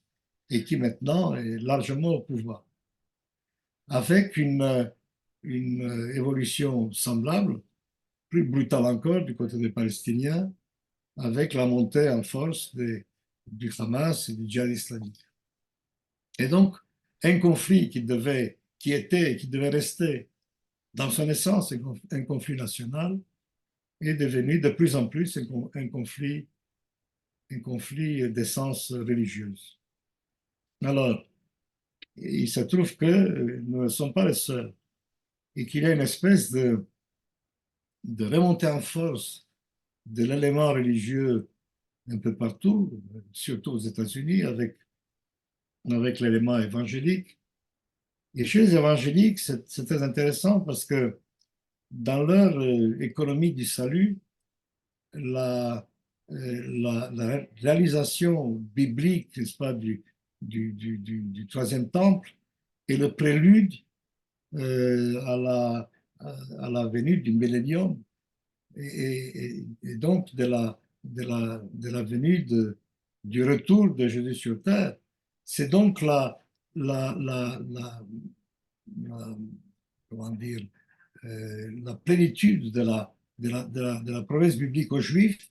et qui maintenant est largement au pouvoir. Avec une évolution semblable, plus brutale encore du côté des Palestiniens, avec la montée en force du Hamas et du djihad islamique. Et donc, un conflit qui devait rester dans son essence un conflit national est devenu de plus en plus un conflit d'essence religieuse. Alors, il se trouve que nous ne sommes pas les seuls et qu'il y a une espèce de remontée en force de l'élément religieux un peu partout, surtout aux États-Unis, avec l'élément évangélique. Et chez les évangéliques, c'est très intéressant parce que dans leur économie du salut, la, la réalisation biblique, n'est-ce pas, du troisième temple est le prélude à à la venue du millénium et donc de la venue du retour de Jésus sur terre. C'est donc la, la, la, la- comment dire, la plénitude de la promesse biblique aux Juifs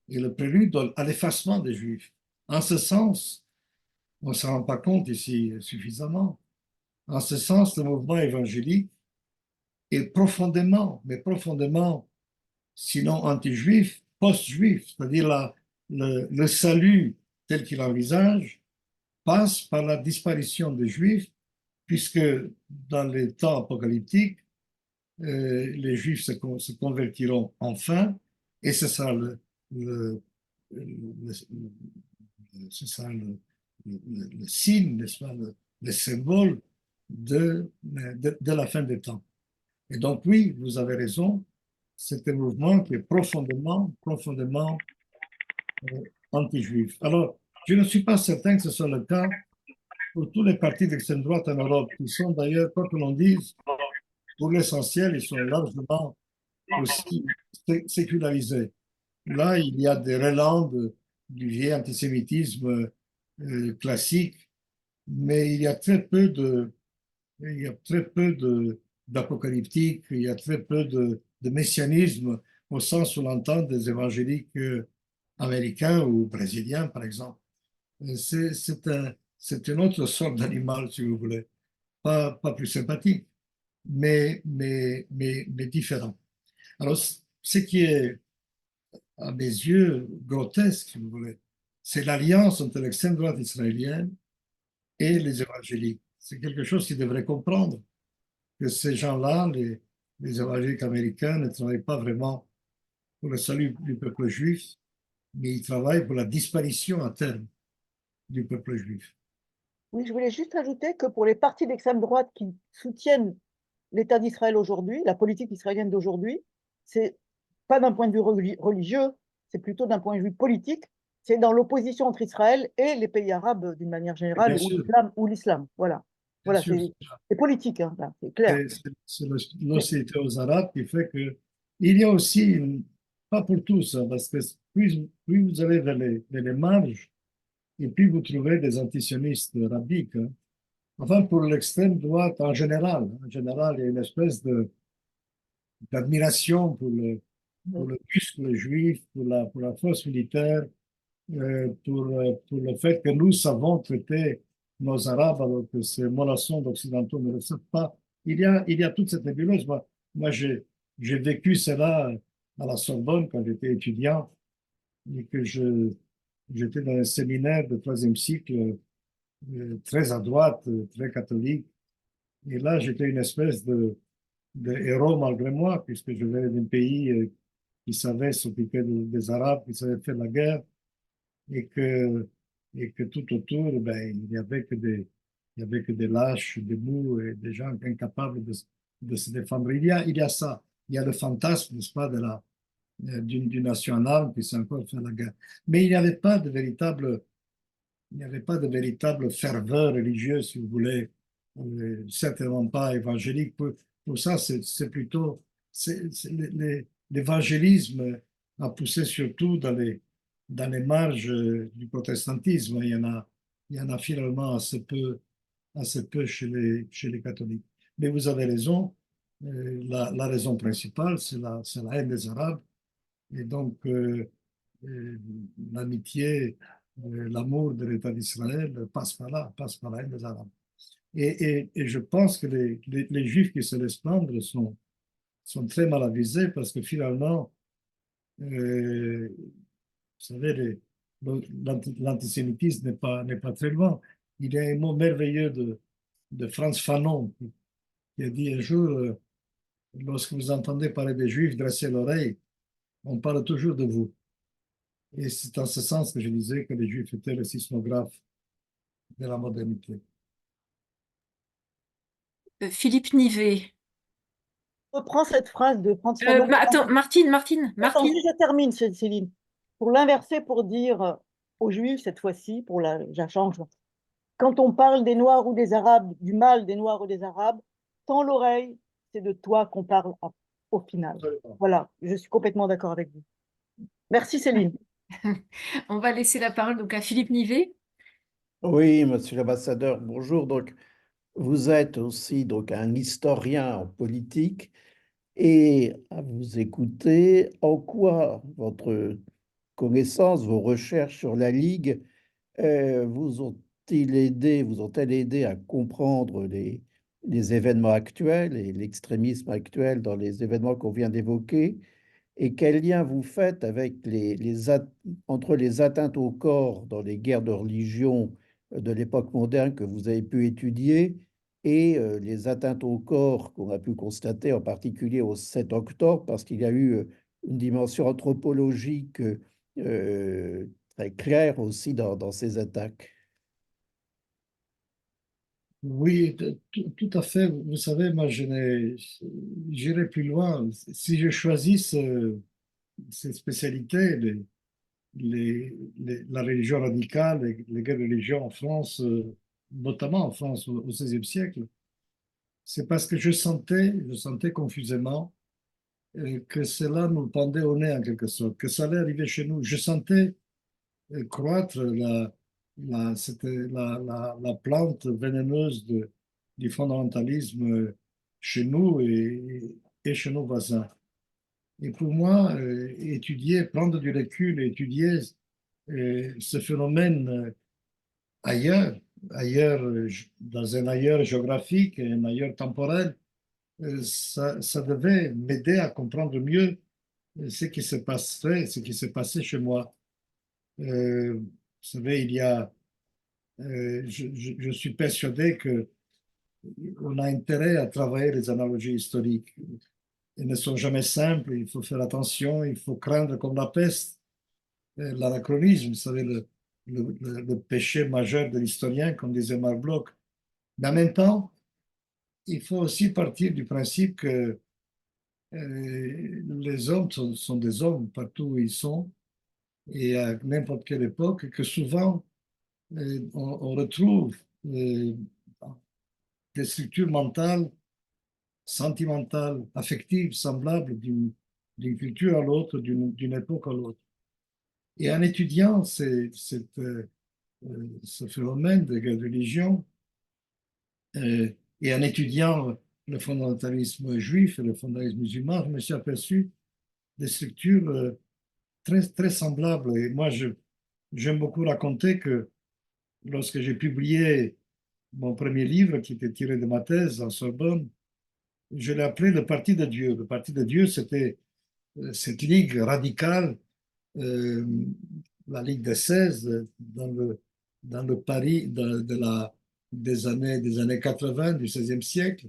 et le prélude à l'effacement des Juifs. En ce sens, on ne s'en rend pas compte ici suffisamment. En ce sens, le mouvement évangélique est profondément, mais profondément, sinon anti-juif, post-juif, c'est-à-dire le salut tel qu'il envisage passe par la disparition des Juifs, puisque dans les temps apocalyptiques, les Juifs se convertiront enfin, et ce sera le, le, ce sera le signe, n'est-ce pas, le symbole de la fin des temps. Et donc, oui, vous avez raison, c'est un mouvement qui est profondément, profondément anti-juif. Alors, je ne suis pas certain que ce soit le cas pour tous les partis d'extrême droite en Europe, qui sont d'ailleurs, quoi que l'on dise, pour l'essentiel, ils sont largement aussi sécularisés. Là, il y a des relents du vieil antisémitisme classique, mais il y a très peu il y a très peu d'apocalyptique, il y a très peu de messianisme au sens où l'on entend des évangéliques américains ou brésiliens, par exemple. C'est une autre sorte d'animal, si vous voulez, pas plus sympathique, mais différent. Alors, ce qui est, à mes yeux, grotesque, si vous voulez, c'est l'alliance entre l'extrême droite israélienne et les évangéliques. C'est quelque chose qu'ils devraient comprendre, que ces gens-là, les évangéliques américains, ne travaillent pas vraiment pour le salut du peuple juif, mais ils travaillent pour la disparition à terme du peuple juif. Oui, je voulais juste ajouter que pour les partis d'extrême droite qui soutiennent l'État d'Israël aujourd'hui, la politique israélienne d'aujourd'hui, c'est pas d'un point de vue religieux, c'est plutôt d'un point de vue politique. C'est dans l'opposition entre Israël et les pays arabes d'une manière générale, ou l'islam. Voilà, voilà, c'est politique, hein, c'est clair. C'est l'hostilité aux Arabes qui fait que il y a aussi, pas pour tous, hein, parce que plus vous allez vers les marges, et puis vous trouvez des antisionistes rabbiniques. Hein. Enfin, pour l'extrême droite en général, il y a une espèce d'admiration pour le muscle juif, pour la force militaire, pour le fait que nous savons traiter nos Arabes alors que ces mollassons d'Occidentaux ne le savent pas. Il y a toute cette nébuleuse. Moi j'ai vécu cela à la Sorbonne quand j'étais étudiant et que j'étais dans un séminaire de troisième cycle très à droite, très catholique. Et là, j'étais une espèce de héros malgré moi, puisque je venais d'un pays qui savait s'occuper des Arabes, qui savait faire la guerre, et que tout autour, ben, il y avait que des lâches, des mous et des gens incapables de se défendre. Il y a ça. Il y a le fantasme, n'est-ce pas, d'une nation en armes qui sait encore faire la guerre. Mais il n'y avait pas de véritable ferveur religieuse, si vous voulez, certainement pas évangélique. Pour ça, c'est plutôt, l'évangélisme a poussé surtout dans les marges du protestantisme. Il y en a finalement assez peu chez les catholiques. Mais vous avez raison, la raison principale, c'est la haine des Arabes. Et donc, l'amitié, l'amour de l'État d'Israël passe par là, passe par la haine des Arabes. Et je pense que les Juifs qui se laissent prendre sont très mal avisés parce que finalement, vous savez, l'antisémitisme n'est pas très loin. Il y a un mot merveilleux de Frantz Fanon qui a dit un jour, lorsque vous entendez parler des Juifs, dressez l'oreille, on parle toujours de vous. Et c'est en ce sens que je disais que les Juifs étaient le sismographe de la modernité. Philippe Nivet. Reprends cette phrase de Frantz Fanon. Attends, Martine. Attends, si je termine, Céline. Pour l'inverser, pour dire aux Juifs, cette fois-ci, la change. Quand on parle des Noirs ou des Arabes, du mal des Noirs ou des Arabes, tends l'oreille, c'est de toi qu'on parle au final. Voilà, je suis complètement d'accord avec vous. Merci Céline. On va laisser la parole donc à Philippe Nivet. Oui, monsieur l'ambassadeur, bonjour. Donc, vous êtes aussi donc un historien en politique et à vous écouter, en quoi votre connaissance, vos recherches sur la Ligue vous ont-elles aidé à comprendre les événements actuels et l'extrémisme actuel dans les événements qu'on vient d'évoquer? Et quel lien vous faites avec entre les atteintes au corps dans les guerres de religion de l'époque moderne que vous avez pu étudier et les atteintes au corps qu'on a pu constater en particulier au 7 octobre, parce qu'il y a eu une dimension anthropologique très claire aussi dans ces attaques. Oui, tout à fait. Vous savez, moi, j'irai plus loin. Si je choisis ces spécialités, la religion radicale, les guerres de religion en France, notamment en France au XVIe siècle, c'est parce que je sentais confusément que cela nous pendait au nez en quelque sorte, que ça allait arriver chez nous. Je sentais croître la plante vénéneuse du fondamentalisme chez nous et chez nos voisins. Et pour moi, prendre du recul et étudier ce phénomène ailleurs, dans un ailleurs géographique, un ailleurs temporel, ça devait m'aider à comprendre mieux ce qui se passerait, ce qui s'est passé chez moi. Vous savez, je suis persuadé que on a intérêt à travailler les analogies historiques. Elles ne sont jamais simples, il faut faire attention, il faut craindre comme la peste l'anachronisme, vous savez, le péché majeur de l'historien, comme disait Marc Bloch. Mais en même temps, il faut aussi partir du principe que les hommes sont des hommes partout où ils sont et à n'importe quelle époque, et que souvent on retrouve des structures mentales, sentimentales, affectives, semblables d'une culture à l'autre, d'une époque à l'autre. Et en étudiant ce phénomène de religion et en étudiant le fondamentalisme juif et le fondamentalisme musulman, je me suis aperçu des structures très, très semblables. Et moi, j'aime beaucoup raconter que lorsque j'ai publié mon premier livre, qui était tiré de ma thèse en Sorbonne, je l'ai appelé le Parti de Dieu. Le Parti de Dieu, c'était cette ligue radicale, la Ligue des 16, dans le Paris des années 80 du XVIe siècle,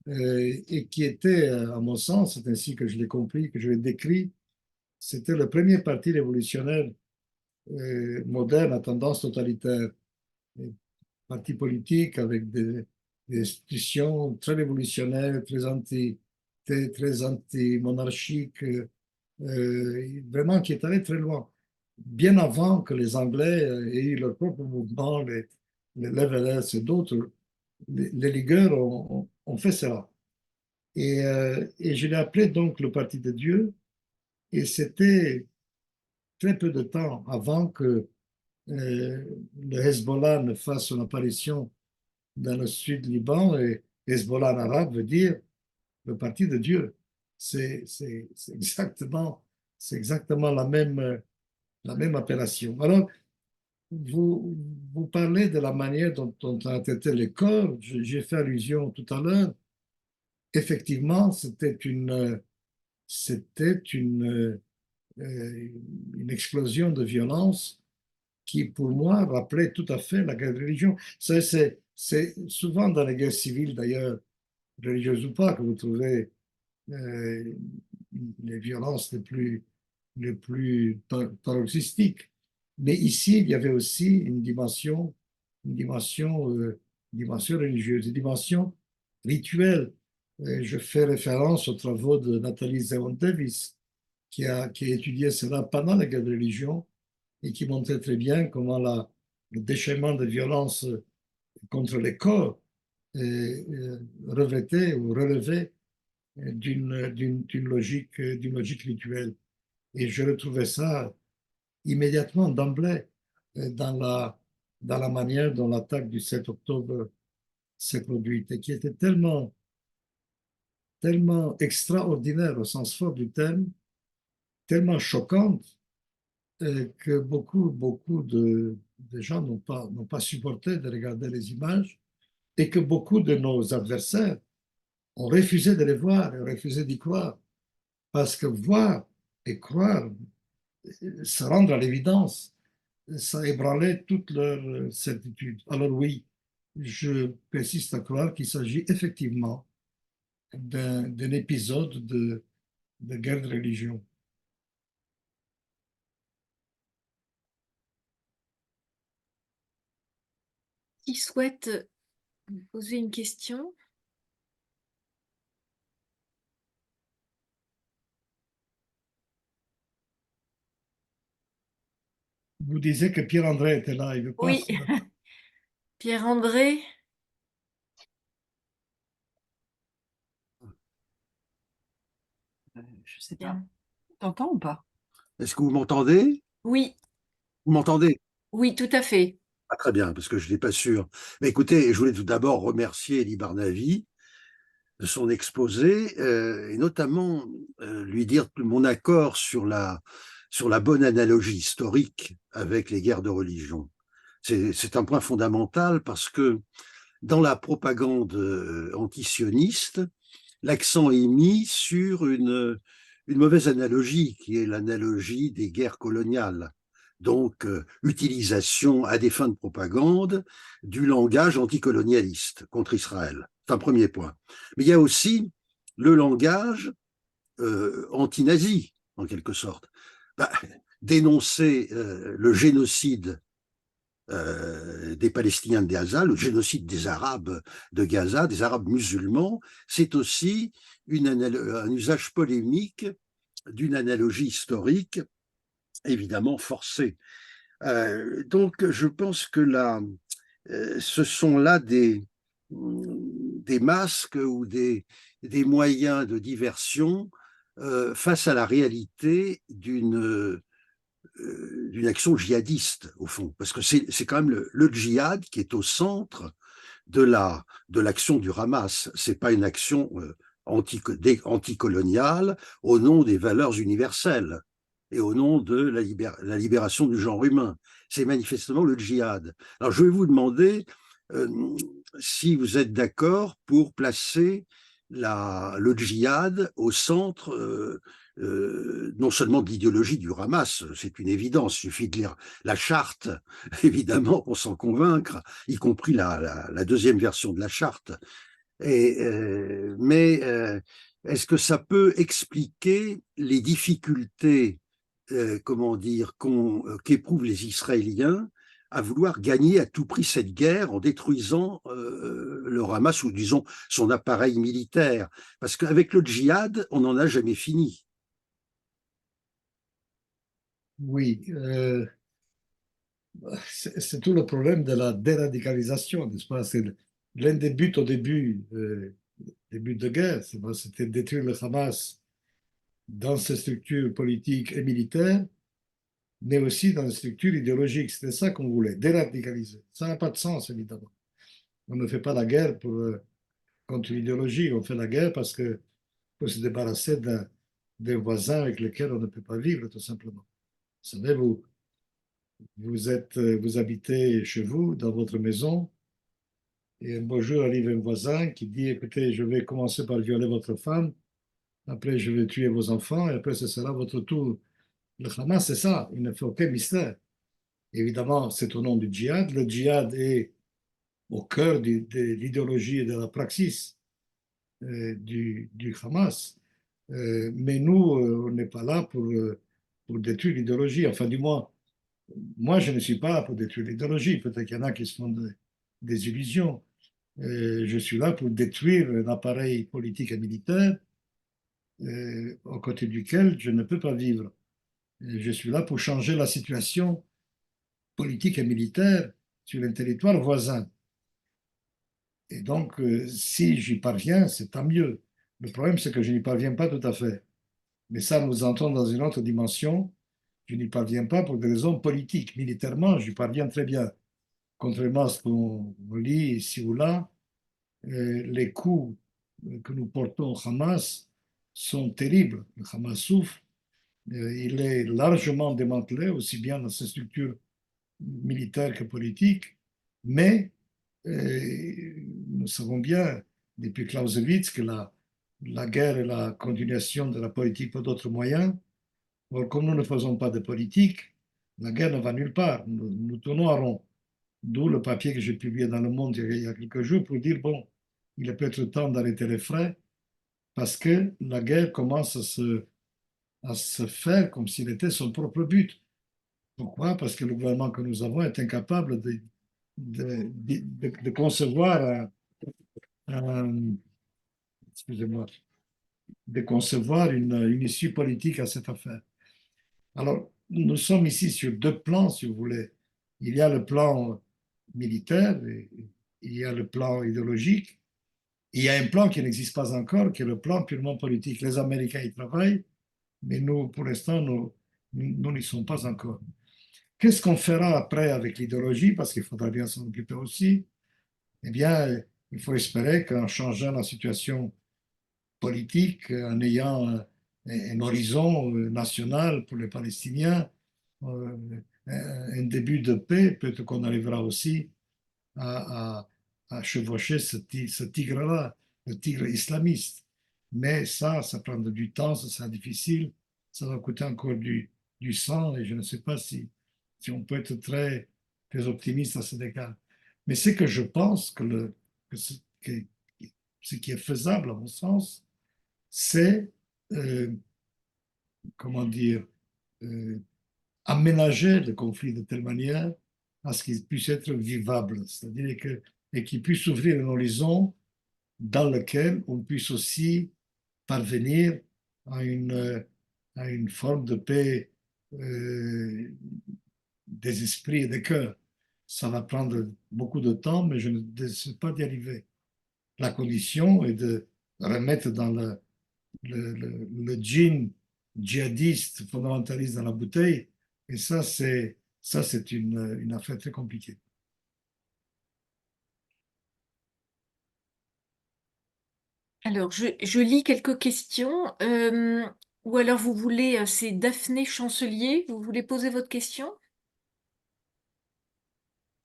et qui était, à mon sens, c'est ainsi que je l'ai compris, que je l'ai décrit, c'était le premier parti révolutionnaire moderne à tendance totalitaire. Parti politique avec des institutions très révolutionnaires, très anti-monarchiques, vraiment qui est allé très loin, bien avant que les Anglais aient eu leur propre mouvement, les Levelers et d'autres, les ligueurs ont fait cela. Et je l'ai appelé donc le Parti de Dieu, et c'était très peu de temps avant que le Hezbollah ne fasse son apparition dans le sud du Liban, et Hezbollah en arabe veut dire le Parti de Dieu. C'est exactement la même appellation. Alors, vous parlez de la manière dont on a traité les corps. J'ai fait allusion tout à l'heure. Effectivement, c'était une explosion de violence qui, pour moi, rappelait tout à fait la guerre de religion. C'est souvent dans les guerres civiles, d'ailleurs, religieuses ou pas, que vous trouvez euh, les violences les plus paroxystiques. Mais ici, il y avait aussi une dimension, une dimension religieuse, une dimension rituelle. Je fais référence aux travaux de Nathalie Zeon-Davis, qui a étudié cela pendant la guerre de religion et qui montrait très bien comment le déchaînement de violence contre les corps revêtait ou relevait d'une logique rituelle. Et je retrouvais ça immédiatement, d'emblée, dans la manière dont l'attaque du 7 octobre s'est produite et qui était tellement extraordinaire au sens fort du terme, tellement choquante que beaucoup de gens n'ont pas supporté de regarder les images et que beaucoup de nos adversaires ont refusé de les voir et ont refusé d'y croire. Parce que voir et croire, se rendre à l'évidence, ça ébranlait toute leur certitude. Alors oui, je persiste à croire qu'il s'agit effectivement d'un épisode de guerre de religion. Qui souhaite poser une question? Vous disiez que Pierre-André était là, il veut pas. Oui. Pierre-André? Je sais pas. Bien. T'entends ou pas? Est-ce que vous m'entendez? Oui, Vous m'entendez? oui, tout à fait. Ah, très bien, parce que je n'étais pas sûr. Mais écoutez, je voulais tout d'abord remercier Elie Barnavi de son exposé et notamment lui dire mon accord sur la bonne analogie historique avec les guerres de religion. C'est un point fondamental parce que dans la propagande antisioniste, l'accent est mis sur une mauvaise analogie qui est l'analogie des guerres coloniales. Donc, utilisation à des fins de propagande du langage anticolonialiste contre Israël. C'est un premier point. Mais il y a aussi le langage anti-nazi, en quelque sorte. Dénoncer le génocide des Palestiniens de Gaza, le génocide des Arabes de Gaza, des Arabes musulmans, c'est aussi un usage polémique d'une analogie historique évidemment forcée. Donc je pense que là, ce sont là des masques ou des moyens de diversion face à la réalité d'une action djihadiste, au fond. Parce que c'est quand même le djihad qui est au centre de l'action du Hamas. Ce n'est pas une action anticoloniale au nom des valeurs universelles et au nom de la libération du genre humain. C'est manifestement le djihad. Alors je vais vous demander si vous êtes d'accord pour placer le djihad au centre non seulement de l'idéologie du Hamas, c'est une évidence, il suffit de lire la charte, évidemment, pour s'en convaincre, y compris la deuxième version de la charte. Mais est-ce que ça peut expliquer les difficultés, comment dire, qu'éprouvent les Israéliens à vouloir gagner à tout prix cette guerre en détruisant le Hamas ou disons son appareil militaire? Parce qu'avec le djihad, on n'en a jamais fini. Oui, c'est tout le problème de la déradicalisation, n'est-ce pas? C'est l'un des buts au début de guerre, c'était de détruire le Hamas dans ses structures politiques et militaires, mais aussi dans les structures idéologiques. C'était ça qu'on voulait, déradicaliser. Ça n'a pas de sens, évidemment. On ne fait pas la guerre contre l'idéologie, on fait la guerre parce que pour se débarrasser d'un voisin avec lequel on ne peut pas vivre, tout simplement. Vous savez, vous habitez chez vous, dans votre maison, et un beau jour arrive un voisin qui dit, écoutez, je vais commencer par violer votre femme, après je vais tuer vos enfants, et après ce sera votre tour. Le Hamas, c'est ça, il ne fait aucun mystère. Évidemment, c'est au nom du djihad. Le djihad est au cœur de l'idéologie et de la praxis du Hamas. Mais nous, on n'est pas là pour détruire l'idéologie. Enfin, du moins, moi, je ne suis pas là pour détruire l'idéologie. Peut-être qu'il y en a qui se font des illusions. Je suis là pour détruire l'appareil politique et militaire aux côtés duquel je ne peux pas vivre. Je suis là pour changer la situation politique et militaire sur un territoire voisin. Et donc, si j'y parviens, c'est tant mieux. Le problème, c'est que je n'y parviens pas tout à fait. Mais ça, nous entrons dans une autre dimension. Je n'y parviens pas pour des raisons politiques. Militairement, j'y parviens très bien. Contrairement à ce qu'on lit ici ou là, les coups que nous portons au Hamas sont terribles. Le Hamas souffre. Il est largement démantelé, aussi bien dans ses structures militaires que politiques. Mais nous savons bien, depuis Clausewitz, que la guerre est la continuation de la politique par d'autres moyens. Or, comme nous ne faisons pas de politique, la guerre ne va nulle part. Nous tournons à rond. D'où le papier que j'ai publié dans Le Monde il y a quelques jours pour dire, bon, il est peut-être temps d'arrêter les frais parce que la guerre commence à se faire comme s'il était son propre but. Pourquoi? Parce que le gouvernement que nous avons est incapable de concevoir excusez-moi, de concevoir une issue politique à cette affaire. Alors, nous sommes ici sur deux plans, si vous voulez. Il y a le plan militaire, et il y a le plan idéologique, et il y a un plan qui n'existe pas encore, qui est le plan purement politique. Les Américains y travaillent, mais nous, pour l'instant, nous n'y sommes pas encore. Qu'est-ce qu'on fera après avec l'idéologie? Parce qu'il faudra bien s'en occuper aussi. Eh bien, il faut espérer qu'en changeant la situation politique, en ayant un horizon national pour les Palestiniens, un début de paix, peut-être qu'on arrivera aussi à chevaucher ce tigre-là, le tigre islamiste. Mais ça prendra du temps, ça sera difficile, ça va coûter encore du sang, et je ne sais pas si on peut être très, très optimiste à cet égard. Mais c'est que je pense que ce qui est faisable, à mon sens, c'est, comment dire, aménager le conflit de telle manière à ce qu'il puisse être vivable, c'est-à-dire et qu'il puisse ouvrir un horizon dans lequel on puisse aussi parvenir à une forme de paix des esprits et des cœurs. Ça va prendre beaucoup de temps, mais je ne sais pas d'y arriver. La condition est de remettre dans le gin djihadiste, fondamentaliste dans la bouteille, et ça, c'est une affaire très compliquée. Alors, je lis quelques questions. Ou alors, vous voulez, c'est Daphné Chancelier, vous voulez poser votre question?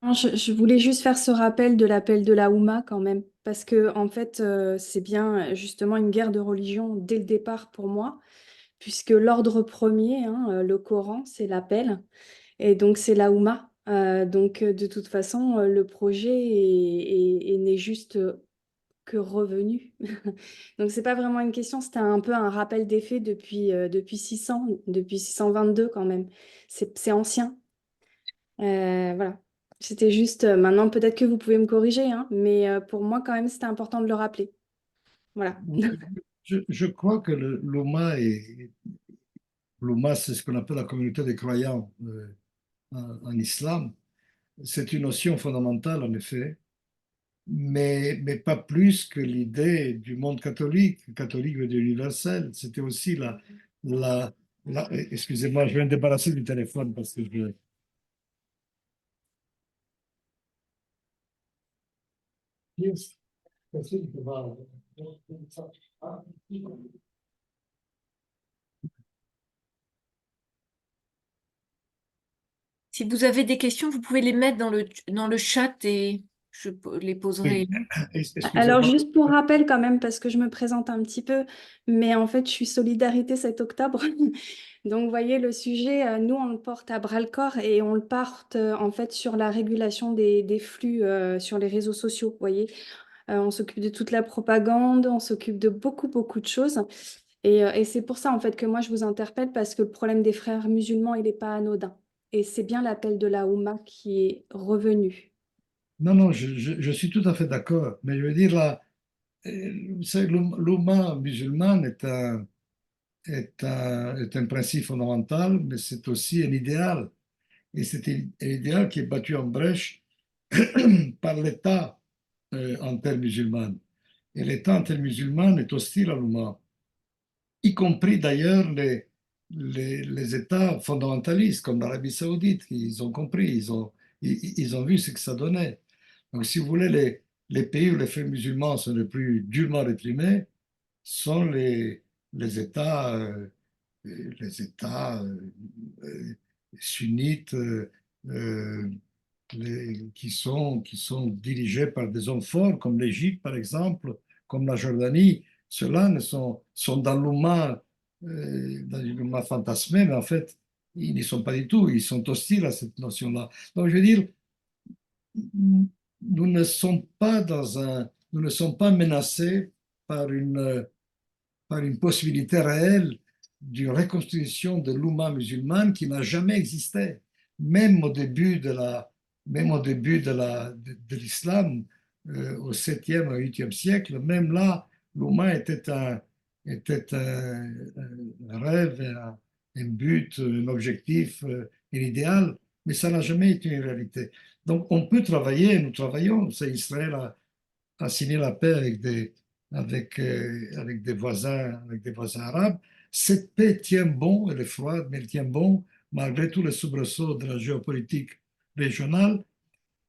Non, je voulais juste faire ce rappel de l'appel de la Houma quand même, parce que en fait, c'est bien justement une guerre de religion dès le départ pour moi, puisque l'ordre premier, hein, le Coran, c'est l'appel, et donc c'est la Houma. Donc de toute façon, le projet n'est juste que revenu. Donc c'est pas vraiment une question, c'était un peu un rappel des faits depuis 600, depuis 622 quand même. C'est ancien. Voilà. C'était juste, maintenant peut-être que vous pouvez me corriger, hein, mais pour moi quand même c'était important de le rappeler. Voilà. Je crois que l'Oumma, c'est ce qu'on appelle la communauté des croyants en islam. C'est une notion fondamentale, en effet, mais pas plus que l'idée du monde catholique veut dire universel. C'était aussi excusez-moi, je vais me débarrasser du téléphone parce que je... Yes. Si vous avez des questions, vous pouvez les mettre dans le chat et les Oui, poserai. Alors, excusez-moi. juste pour rappel quand même, parce que je me présente un petit peu, mais en fait, je suis Solidarité cet octobre. Donc, vous voyez, le sujet, nous, on le porte à bras-le-corps et on le porte en fait sur la régulation des flux sur les réseaux sociaux, vous voyez. On s'occupe de toute la propagande, on s'occupe de beaucoup, beaucoup de choses. Et c'est pour ça, en fait, que moi, je vous interpelle parce que le problème des frères musulmans, il n'est pas anodin. Et c'est bien l'appel de la Oumma qui est revenu. Non, non, je suis tout à fait d'accord. Mais je veux dire, là, vous savez, l'Oumma musulmane est un principe fondamental, mais c'est aussi un idéal. Et c'est un idéal qui est battu en brèche par l'État intermusulman. Et l'État intermusulman est hostile à l'Oumma, y compris d'ailleurs les États fondamentalistes comme l'Arabie Saoudite. Ils ont compris, ils ont vu ce que ça donnait. Donc, si vous voulez, les pays où les faits musulmans sont les plus durement réprimés sont les États, les États euh, sunnites euh, qui sont dirigés par des hommes forts, comme l'Égypte, par exemple, comme la Jordanie. Ceux-là sont dans dans une Louma fantasmée, mais en fait, ils n'y sont pas du tout. Ils sont hostiles à cette notion-là. Donc, je veux dire, nous ne sommes pas menacés par une possibilité réelle d'une reconstitution de l'Oumma musulmane qui n'a jamais existé. Même au début même au début de l'islam, au 7e, au 8e siècle, même là, l'Oumma était un rêve, un but, un objectif, un idéal, mais ça n'a jamais été une réalité. Donc on peut travailler, nous travaillons, c'est Israël a signé la paix avec des voisins arabes. Cette paix tient bon, elle est froide, mais elle tient bon malgré tous les soubresauts de la géopolitique régionale.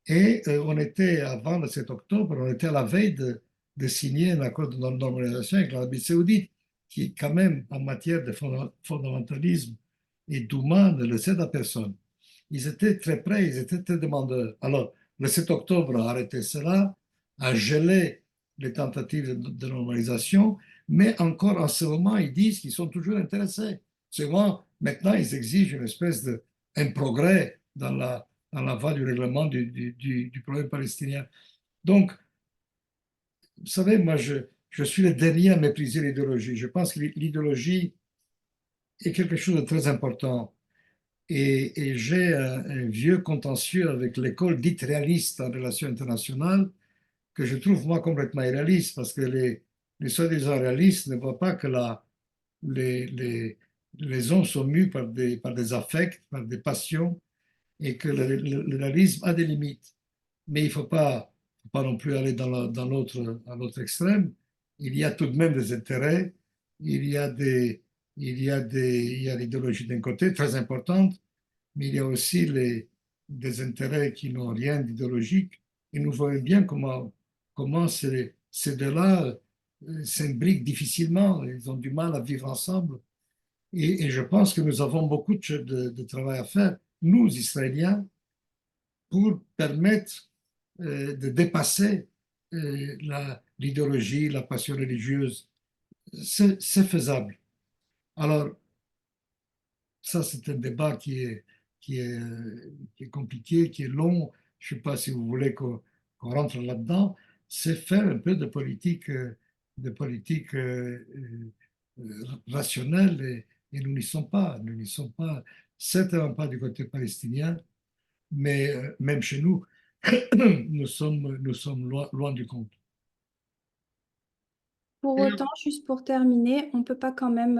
Et on était, avant le 7 octobre, on était à la veille de signer un accord de normalisation avec l'Arabie Saoudite, qui, quand même, en matière de fondamentalisme et d'Oumma, ne le cède à personne. Ils étaient très prêts, ils étaient très demandeurs. Alors, le 7 octobre a arrêté cela, a gelé les tentatives de normalisation, mais encore en ce moment, ils disent qu'ils sont toujours intéressés. Seulement, maintenant, ils exigent une espèce un progrès dans la voie du règlement du problème palestinien. Donc, vous savez, moi, je suis le dernier à mépriser l'idéologie. Je pense que l'idéologie est quelque chose de très important. Et j'ai un vieux contentieux avec l'école dite réaliste en relations internationales que je trouve moi complètement irréaliste parce que les soi-disant réalistes ne voient pas que les, les, les hommes sont mus par des affects, par des passions et que le réalisme a des limites. Mais il ne faut pas non plus aller à l'autre extrême. Il y a tout de même des intérêts, il y a il y a l'idéologie d'un côté très importante, mais il y a aussi des intérêts qui n'ont rien d'idéologique. Et nous voyons bien comment ces deux-là s'imbriquent difficilement. Ils ont du mal à vivre ensemble. Et je pense que nous avons beaucoup de travail à faire, nous, Israéliens, pour permettre de dépasser l'idéologie, la passion religieuse. C'est faisable. Alors, ça, c'est un débat qui est compliqué, qui est long. Je ne sais pas si vous voulez qu'on rentre là-dedans. C'est faire un peu de politique rationnelle et nous n'y sommes pas. Nous n'y sommes pas, certainement pas du côté palestinien, mais même chez nous, nous sommes loin du compte. Pour autant, juste pour terminer, on ne peut pas quand même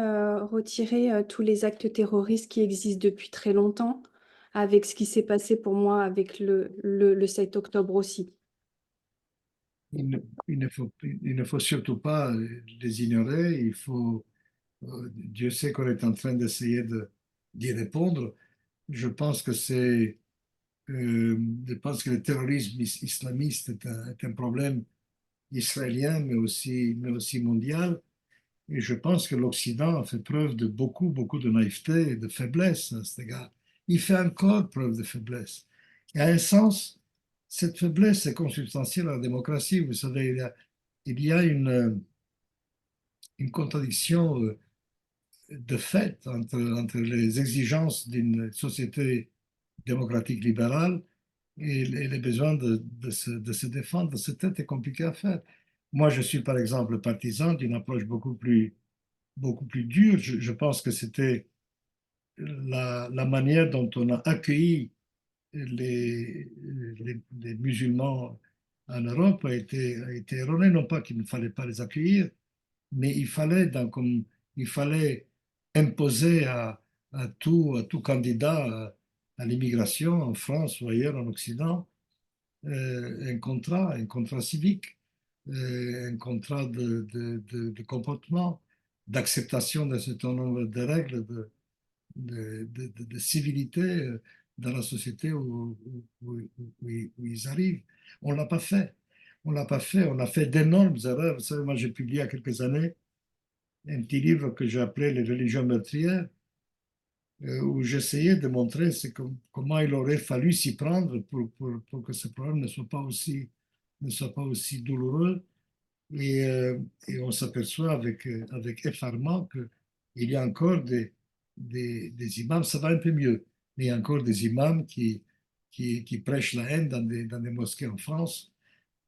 retirer tous les actes terroristes qui existent depuis très longtemps, avec ce qui s'est passé pour moi avec le 7 octobre aussi. Il ne faut surtout pas les ignorer. Dieu sait qu'on est en train d'essayer d'y répondre. Je pense que je pense que le terrorisme islamiste est un problème israélien, mais aussi mondial. Et je pense que l'Occident a fait preuve de beaucoup de naïveté et de faiblesse à cet égard. Il fait encore preuve de faiblesse. Et à un sens, cette faiblesse est consubstantielle à la démocratie. Vous savez, il y a une contradiction de fait entre les exigences d'une société démocratique libérale et les besoins de se défendre. C'est très compliqué à faire. Moi, je suis par exemple partisan d'une approche beaucoup plus dure. Je pense que c'était la manière dont on a accueilli les musulmans en Europe a été erronée. Non pas qu'il ne fallait pas les accueillir, mais il fallait imposer à tout candidat à l'immigration en France ou ailleurs en Occident un contrat civique, un contrat de comportement, d'acceptation d'un certain nombre de règles de civilité dans la société où ils arrivent. On ne l'a pas fait. On l'a pas fait. On a fait d'énormes erreurs. Vous savez, moi, j'ai publié il y a quelques années un petit livre que j'ai appelé Les religions meurtrières, où j'essayais de montrer comment il aurait fallu s'y prendre pour que ce problème ne soit pas aussi douloureux. Et on s'aperçoit avec effarement qu'il y a encore des imams, ça va un peu mieux, mais il y a encore des imams qui prêchent la haine dans des mosquées en France.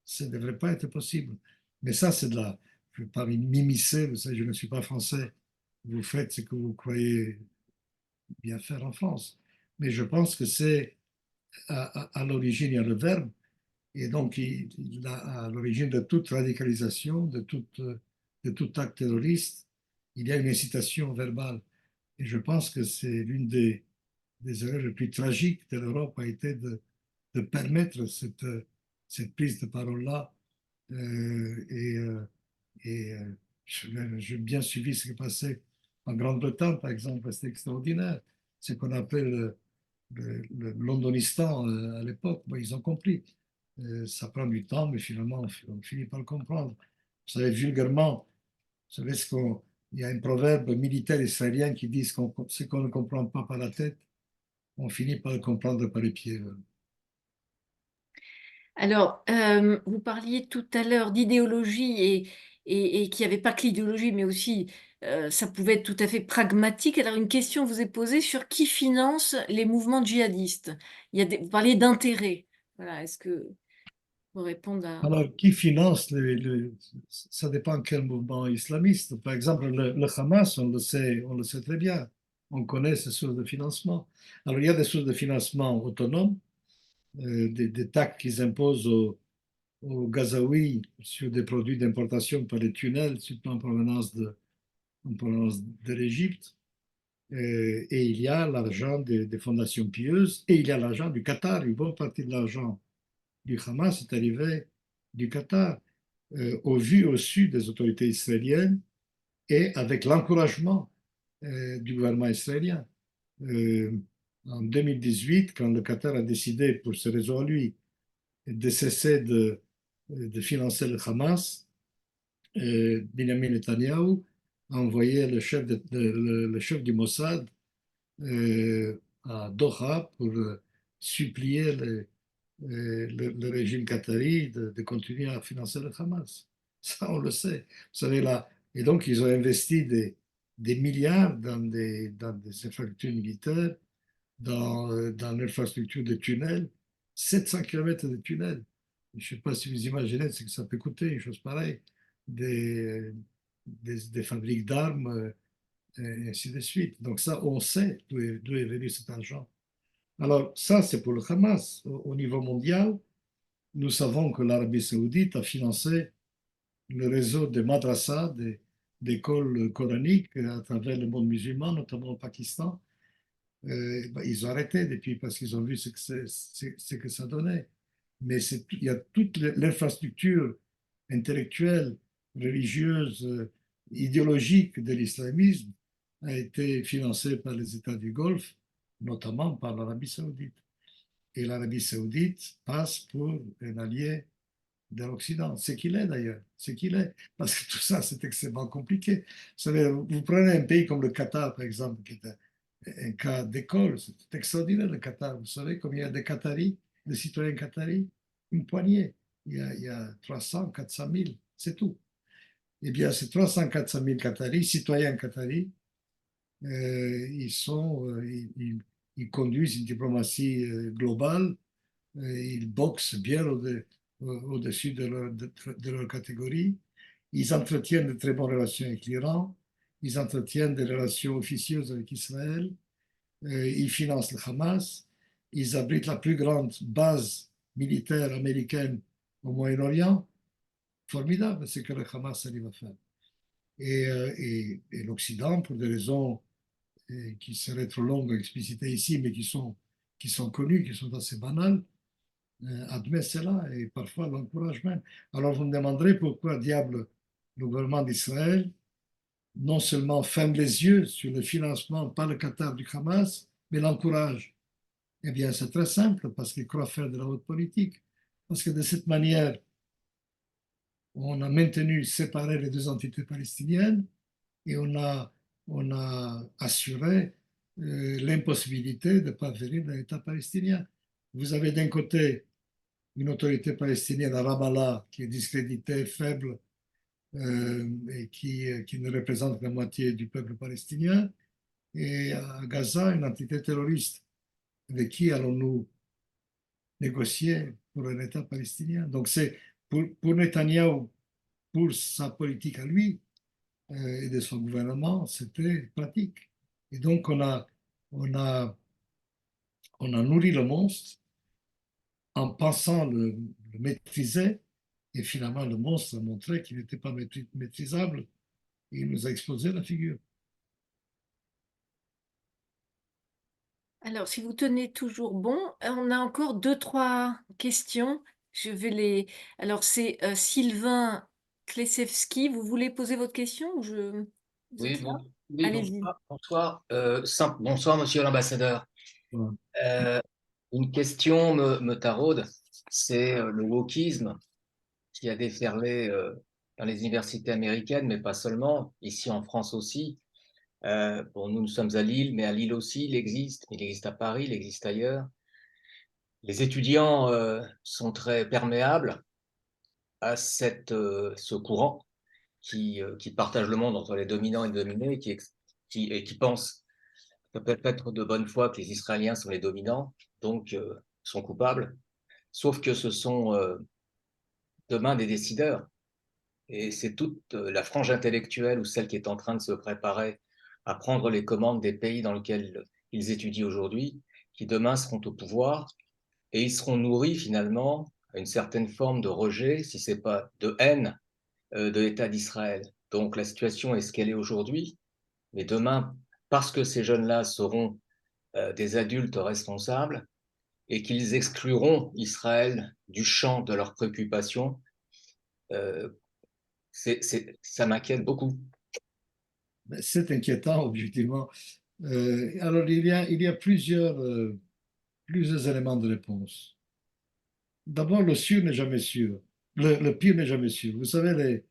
Ça ne devrait pas être possible. Mais ça, c'est de la... Je ne vais pas m'immiscer, vous savez, je ne suis pas français. Vous faites ce que vous croyez bien faire en France. Mais je pense que c'est à l'origine, il y a le verbe, et donc à l'origine de toute radicalisation, de tout acte terroriste, il y a une incitation verbale. Et je pense que c'est l'une des erreurs les plus tragiques de l'Europe a été de permettre cette prise de parole-là. Euh, et euh, j'ai bien suivi ce qui passait en Grande-Bretagne, par exemple, c'était extraordinaire. Ce qu'on appelle le Londonistan à l'époque, bon, ils ont compris. Ça prend du temps, mais finalement, on finit par le comprendre. Vous savez, vulgairement, vous savez il y a un proverbe militaire israélien qui dit ce qu'on ne comprend pas par la tête, on finit par le comprendre par les pieds. Alors, vous parliez tout à l'heure d'idéologie et qu'il n'y avait pas que l'idéologie, mais aussi ça pouvait être tout à fait pragmatique. Alors, une question vous est posée sur qui finance les mouvements djihadistes. Vous parliez d'intérêt. Voilà, est-ce que vous répondez à... Alors, qui finance ça dépend quel mouvement islamiste. Par exemple, le Hamas, on le sait très bien. On connaît ces sources de financement. Alors, il y a des sources de financement autonomes, des taxes qu'ils imposent aux Gazaouis sur des produits d'importation par les tunnels, surtout en provenance de l'Égypte. Et il y a l'argent des fondations pieuses et il y a l'argent du Qatar. Une bonne partie de l'argent du Hamas est arrivé du Qatar, au vu au su des autorités israéliennes et avec l'encouragement du gouvernement israélien. En 2018, quand le Qatar a décidé, pour ses raisons à lui, de cesser de financer le Hamas, Benjamin Netanyahu a envoyé le chef du Mossad à Doha pour supplier le régime qatari de continuer à financer le Hamas. Ça, on le sait. Vous savez, là, et donc, ils ont investi des milliards dans des infrastructures militaires, dans l'infrastructure de tunnels, 700 km de tunnels. Je ne sais pas si vous imaginez ce que ça peut coûter, une chose pareille, des fabriques d'armes, et ainsi de suite. Donc ça, on sait d'où est venu cet argent. Alors ça, c'est pour le Hamas. Au niveau mondial, nous savons que l'Arabie saoudite a financé le réseau des madrasas, d'écoles coraniques à travers le monde musulman, notamment au Pakistan. Ils ont arrêté depuis parce qu'ils ont vu ce que ça donnait. Mais il y a toute l'infrastructure intellectuelle, religieuse, idéologique de l'islamisme a été financée par les États du Golfe, notamment par l'Arabie saoudite. Et l'Arabie saoudite passe pour un allié de l'Occident, ce qu'il est d'ailleurs, ce qu'il est, parce que tout ça c'est extrêmement compliqué. Vous savez, vous prenez un pays comme le Qatar par exemple, qui est un cas d'école, c'est extraordinaire le Qatar. Vous savez combien il y a de Qataris, de citoyens qataris? une poignée. Il y a 300, 400 000, c'est tout. Eh bien, ces 300, 400 000 Qataris, citoyens qataris, ils conduisent une diplomatie globale, ils boxent bien au-dessus de leur catégorie, ils entretiennent de très bonnes relations avec l'Iran, ils entretiennent des relations officieuses avec Israël, ils financent le Hamas, ils abritent la plus grande base militaire américaine au Moyen-Orient. Formidable ce que le Hamas arrive à faire. Et l'Occident, pour des raisons qui seraient trop longues à expliciter ici, mais qui sont connues, qui sont assez banales, admet cela et parfois l'encourage même. Alors vous me demanderez pourquoi, diable, le gouvernement d'Israël non seulement ferme les yeux sur le financement par le Qatar du Hamas, mais l'encourage. Eh bien, c'est très simple, parce qu'il croit faire de la haute politique. Parce que de cette manière, on a maintenu séparé les deux entités palestiniennes et on a assuré l'impossibilité de parvenir à l'État palestinien. Vous avez d'un côté une autorité palestinienne à Ramallah qui est discréditée, faible, et qui ne représente que la moitié du peuple palestinien, et à Gaza, une entité terroriste. Avec qui allons-nous négocier pour un État palestinien? Donc c'est pour Netanyahou, pour sa politique à lui et de son gouvernement, c'était pratique. Et donc on a nourri le monstre en pensant le maîtriser, et finalement le monstre a montré qu'il n'était pas maîtrisable et il nous a explosé la figure. Alors, si vous tenez toujours bon, on a encore 2, 3 questions. Je vais les... Alors, c'est Sylvain Klesewski. Vous voulez poser votre question ou vous Oui, êtes là? oui, Allez-y. bonsoir. Bonsoir, monsieur l'ambassadeur. Voilà. Une question me taraude, c'est le wokisme qui a déferlé dans les universités américaines, mais pas seulement, ici en France aussi. Bon, nous sommes à Lille, mais à Lille aussi, il existe à Paris, il existe ailleurs. Les étudiants sont très perméables à ce courant qui partage le monde entre les dominants et les dominés, et qui pense peut-être de bonne foi que les Israéliens sont les dominants, donc sont coupables, sauf que ce sont demain des décideurs. Et c'est toute la frange intellectuelle ou celle qui est en train de se préparer à prendre les commandes des pays dans lesquels ils étudient aujourd'hui, qui demain seront au pouvoir, et ils seront nourris finalement à une certaine forme de rejet, si ce n'est pas de haine, de l'État d'Israël. Donc la situation est ce qu'elle est aujourd'hui, mais demain, parce que ces jeunes-là seront des adultes responsables et qu'ils excluront Israël du champ de leurs préoccupations, ça m'inquiète beaucoup. C'est inquiétant, objectivement. Alors, il y a plusieurs éléments de réponse. D'abord, le sûr n'est jamais sûr. Le pire n'est jamais sûr. Vous savez,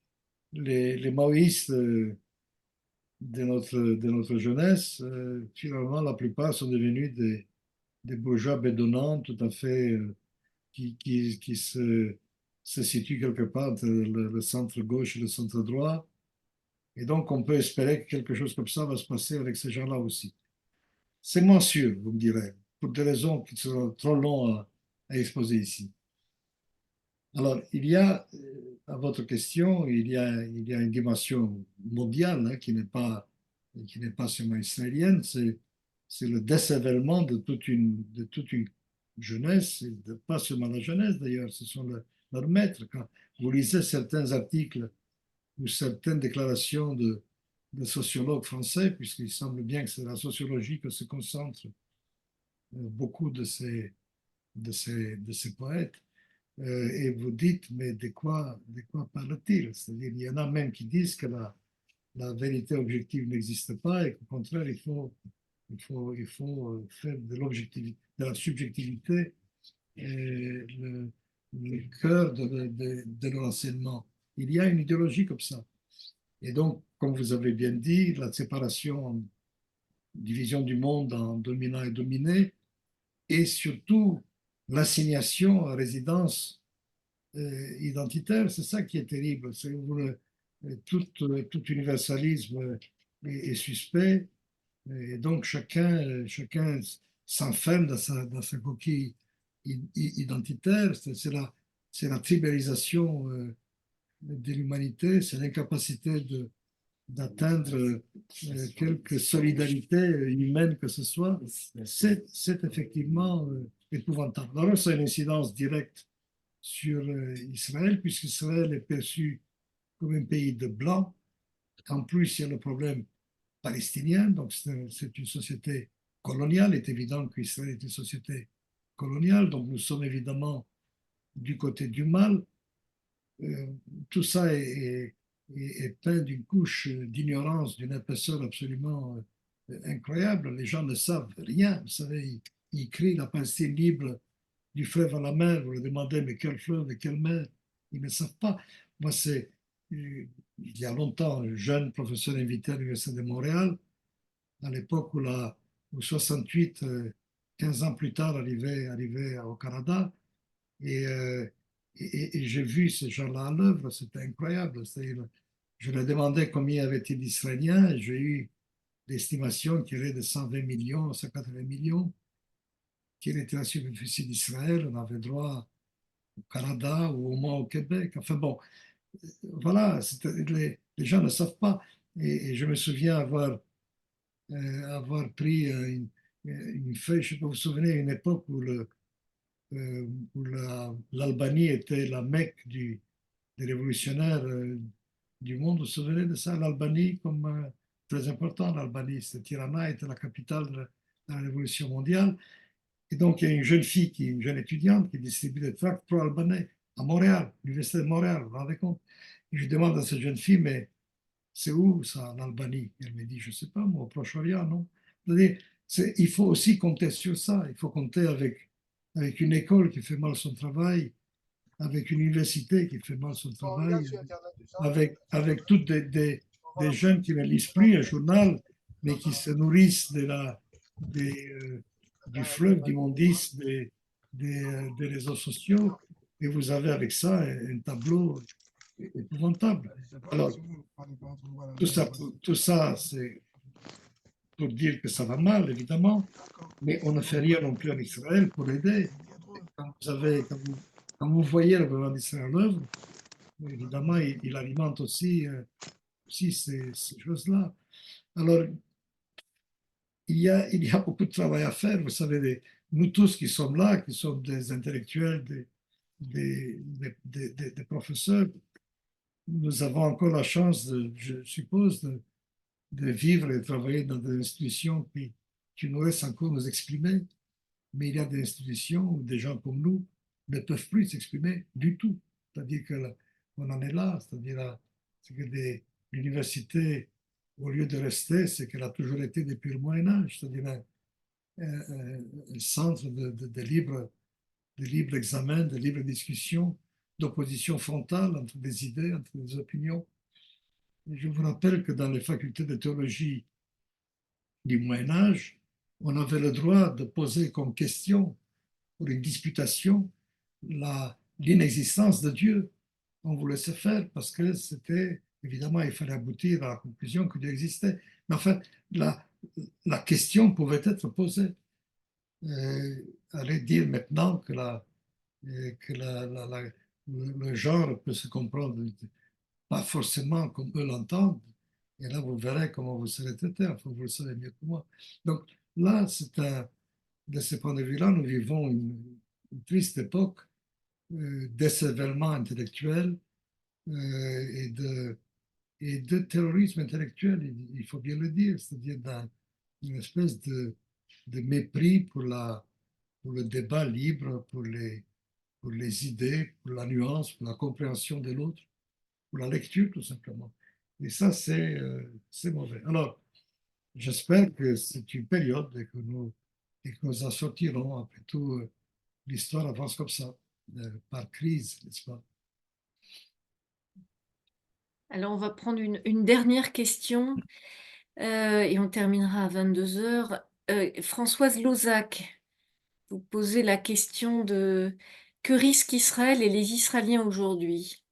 les maoïstes de notre jeunesse, finalement, la plupart sont devenus des bourgeois bédonnants tout à fait qui se situent quelque part entre le centre gauche et le centre droit. Et donc, on peut espérer que quelque chose comme ça va se passer avec ces gens-là aussi. C'est moins sûr, vous me direz, pour des raisons qui seront trop longues à exposer ici. Alors, il y a, à votre question, il y a une dimension mondiale hein, qui n'est pas seulement israélienne, c'est le décévellement de toute une jeunesse, et pas seulement la jeunesse d'ailleurs, ce sont leurs maîtres. Quand vous lisez certains articles ou certaines déclarations de sociologues français, puisqu'il semble bien que c'est la sociologie que se concentrent beaucoup de ces poètes, et vous dites, mais de quoi parle-t-il? C'est-à-dire, il y en a même qui disent que la vérité objective n'existe pas et qu'au contraire, il faut faire de la subjectivité le cœur de l'enseignement. Il y a une idéologie comme ça. Et donc, comme vous avez bien dit, la séparation, division du monde en dominant et dominé, et surtout l'assignation à résidence identitaire. C'est ça qui est terrible. Tout universalisme est suspect. Et donc chacun s'enferme dans sa coquille identitaire. C'est la tribalisation de l'humanité, c'est l'incapacité d'atteindre quelque solidarité humaine que ce soit. C'est effectivement épouvantable. Alors, ça a une incidence directe sur Israël, puisqu'Israël est perçu comme un pays de blancs. En plus, il y a le problème palestinien, donc c'est une société coloniale. Il est évident qu'Israël est une société coloniale, donc nous sommes évidemment du côté du mal. Tout ça est peint d'une couche d'ignorance, d'une épaisseur absolument incroyable. Les gens ne savent rien. Vous savez, ils crient la Palestine libre du fleuve à la mer. Vous leur demandez, mais quel fleuve et quelle mer? Ils ne savent pas. Moi, il y a longtemps, un jeune professeur invité à l'Université de Montréal, à l'époque où 68, 15 ans plus tard, arrivait au Canada. Et, et j'ai vu ces gens-là à l'œuvre, c'était incroyable. Je leur demandais combien y avait-il d'Israéliens, et j'ai eu l'estimation qu'il y avait de 120 millions, 180 millions. Quelle était la superficie d'Israël? On avait droit au Canada ou au moins au Québec. Enfin bon, voilà, les gens ne savent pas. Et je me souviens avoir pris une feuille, je ne sais pas, vous vous souvenez, à une époque où l'Albanie était la Mecque des révolutionnaires du monde. Vous vous souvenez de ça? L'Albanie, comme très important, l'Albanie, c'était Tirana, était la capitale de la révolution mondiale. Et donc, il y a une jeune fille, une jeune étudiante qui distribue des tracts pro-albanais à Montréal, l'Université de Montréal, vous vous rendez compte? Et je demande à cette jeune fille, mais c'est où ça, l'Albanie? Elle me dit, je ne sais pas, moi, au Proche-Orient, non? C'est-à-dire, il faut aussi compter sur ça. Il faut compter avec une école qui fait mal son travail, avec une université qui fait mal son travail, avec toutes des jeunes qui ne lisent plus un journal, mais qui se nourrissent du fleuve d'immondices des réseaux sociaux. Et vous avez avec ça un tableau épouvantable. Alors, tout ça c'est pour dire que ça va mal, évidemment, mais on ne fait rien non plus en Israël pour aider. Quand vous voyez le gouvernement d'Israël à l'œuvre, évidemment, il alimente aussi ces choses-là. Alors, il y a beaucoup de travail à faire. Vous savez, nous tous qui sommes là, qui sommes des intellectuels, des professeurs, nous avons encore la chance, je suppose, de vivre et de travailler dans des institutions qui nous laissent encore nous exprimer. Mais il y a des institutions où des gens comme nous ne peuvent plus s'exprimer du tout. C'est-à-dire qu'on en est là, c'est-à-dire que l'université, au lieu de rester, c'est qu'elle a toujours été depuis le Moyen-Âge, c'est-à-dire un centre de libre examen, de libre discussion, d'opposition frontale entre des idées, entre des opinions. Et je vous rappelle que dans les facultés de théologie du Moyen-Âge, on avait le droit de poser comme question pour une disputation l'inexistence de Dieu. On vous laissait faire parce que c'était, évidemment, il fallait aboutir à la conclusion que Dieu existait. Mais enfin, la question pouvait être posée. Allez dire maintenant que le genre peut se comprendre pas forcément comme eux l'entendent. Et là, vous verrez comment vous serez traité. Enfin, vous le savez mieux que moi. Donc là, de ce point de vue-là, nous vivons une triste époque d'écervellement intellectuel et de terrorisme intellectuel, il faut bien le dire, c'est-à-dire une espèce de mépris pour le débat libre, pour les idées, pour la nuance, pour la compréhension de l'autre, pour la lecture tout simplement. Et ça, c'est mauvais. Alors, j'espère que c'est une période et que nous en sortirons. Après tout, l'histoire avance comme ça, par crise, n'est-ce pas? Alors, on va prendre une dernière question et on terminera à 22 heures. Françoise Lozac, vous posez la question Que risquent Israël et les Israéliens aujourd'hui?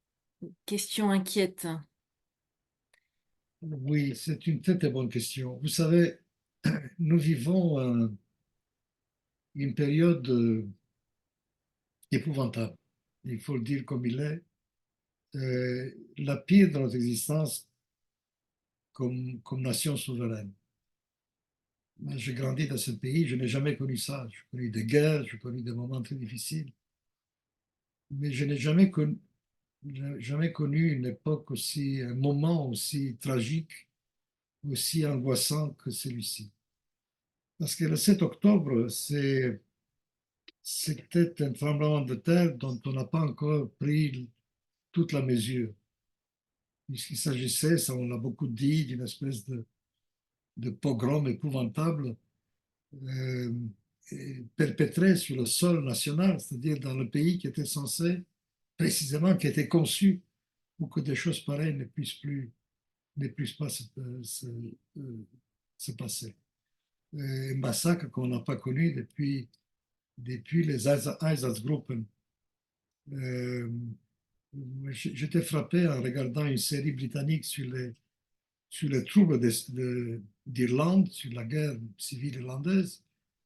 Question inquiète. Oui, c'est une très très bonne question. Vous savez, nous vivons une période épouvantable. Il faut le dire comme il est. La pire de notre existence comme nation souveraine. Moi, j'ai grandi dans ce pays, je n'ai jamais connu ça. J'ai connu des guerres, j'ai connu des moments très difficiles, mais je n'ai jamais connu une époque aussi, un moment aussi tragique, aussi angoissant que celui-ci. Parce que le 7 octobre, c'était un tremblement de terre dont on n'a pas encore pris toute la mesure. Puisqu'il s'agissait, ça on l'a beaucoup dit, d'une espèce de pogrom épouvantable euh, perpétré sur le sol national, c'est-à-dire dans le pays qui était censé, précisément, qui était conçu pour que des choses pareilles ne puissent pas se passer. Un massacre qu'on n'a pas connu depuis les Einsatzgruppen. Euh, J'étais frappé en regardant une série britannique sur les troubles d'Irlande, sur la guerre civile irlandaise,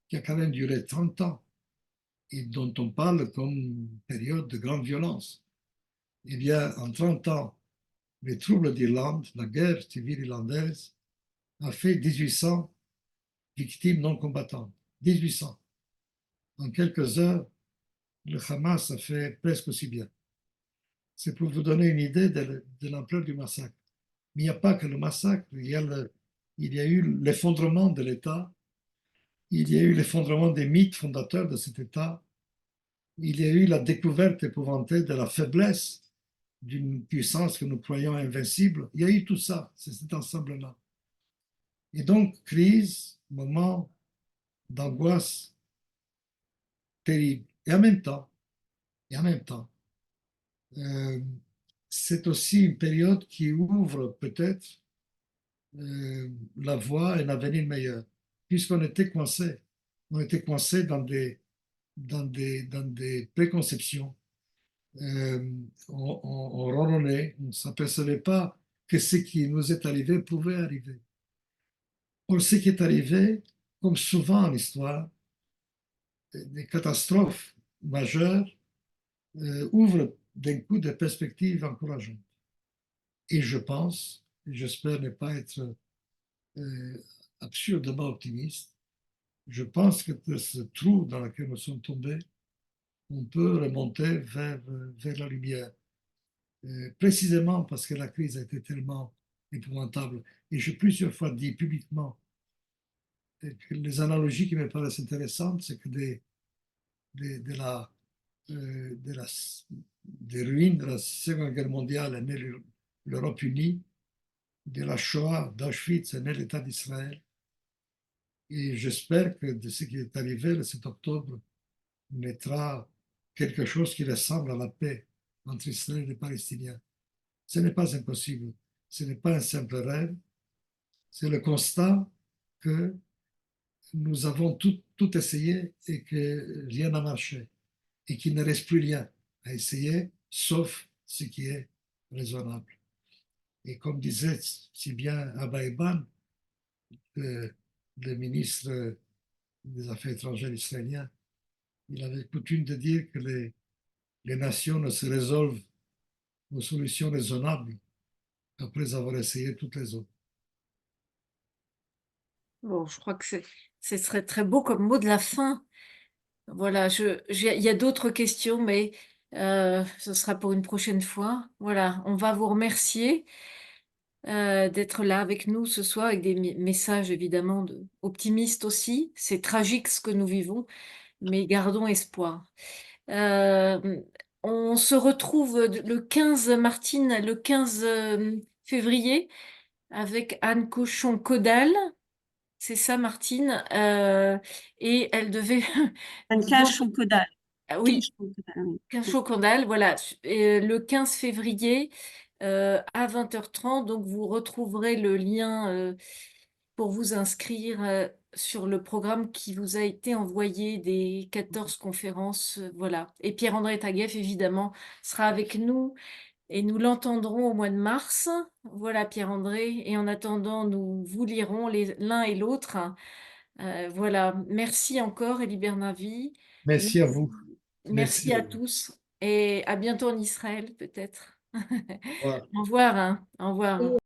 qui a quand même duré 30 ans et dont on parle comme période de grande violence. Eh bien, en 30 ans, les troubles d'Irlande, la guerre civile irlandaise, a fait 1800 victimes non combattantes. 1800. En quelques heures, le Hamas a fait presque aussi bien. C'est pour vous donner une idée de l'ampleur du massacre. Mais il n'y a pas que le massacre, il y a eu l'effondrement de l'État, il y a eu l'effondrement des mythes fondateurs de cet État, il y a eu la découverte épouvantée de la faiblesse d'une puissance que nous croyons invincible. Il y a eu tout ça, c'est cet ensemble-là. Et donc, crise, moment d'angoisse terrible. Et en même temps, euh, c'est aussi une période qui ouvre peut-être la voie et un avenir meilleur, puisqu'on était coincé. On était coincé dans des préconceptions. On ronronnait, on ne s'apercevait pas que ce qui nous est arrivé pouvait arriver. Or, ce qui est arrivé, comme souvent en histoire, des catastrophes majeures ouvrent d'un coup des perspectives encourageantes. Et je pense, et j'espère ne pas être absurdement optimiste, je pense que de ce trou dans lequel nous sommes tombés, on peut remonter vers la lumière. Précisément parce que la crise a été tellement épouvantable. Et j'ai plusieurs fois dit publiquement que les analogies qui me paraissent intéressantes, c'est que de la, des ruines de la Seconde Guerre mondiale est née l'Europe unie, de la Shoah, d'Auschwitz est né l'État d'Israël. Et j'espère que de ce qui est arrivé le 7 octobre naîtra quelque chose qui ressemble à la paix entre Israël et les Palestiniens. Ce n'est pas impossible, ce n'est pas un simple rêve, c'est le constat que nous avons tout essayé et que rien n'a marché et qu'il ne reste plus rien à essayer sauf ce qui est raisonnable. Et comme disait si bien Abba Eban, le ministre des Affaires étrangères israélien, il avait coutume de dire que les nations ne se résolvent aux solutions raisonnables après avoir essayé toutes les autres. Bon, je crois que ce serait très beau comme mot de la fin. Voilà, il y a d'autres questions, mais ce sera pour une prochaine fois. Voilà, on va vous remercier d'être là avec nous ce soir avec des messages évidemment optimistes aussi. C'est tragique ce que nous vivons, mais gardons espoir. Euh, on se retrouve le 15, Martine, le 15 février avec Anne Cochon-Caudal. C'est ça, Martine. Et elle devait Un vous cache au caudal. Ah oui, Cachot-Candale, voilà, le 15 février à 20h30. Donc, vous retrouverez le lien pour vous inscrire sur le programme qui vous a été envoyé des 14 conférences. Voilà. Et Pierre-André Taguieff, évidemment, sera avec nous et nous l'entendrons au mois de mars. Voilà, Pierre-André. Et en attendant, nous vous lirons l'un et l'autre. Voilà. Merci encore, Elie Bernavi. Merci à vous. Merci Merci à à vous. tous et à bientôt en Israël, peut-être. Au revoir. Au revoir, hein. Au revoir.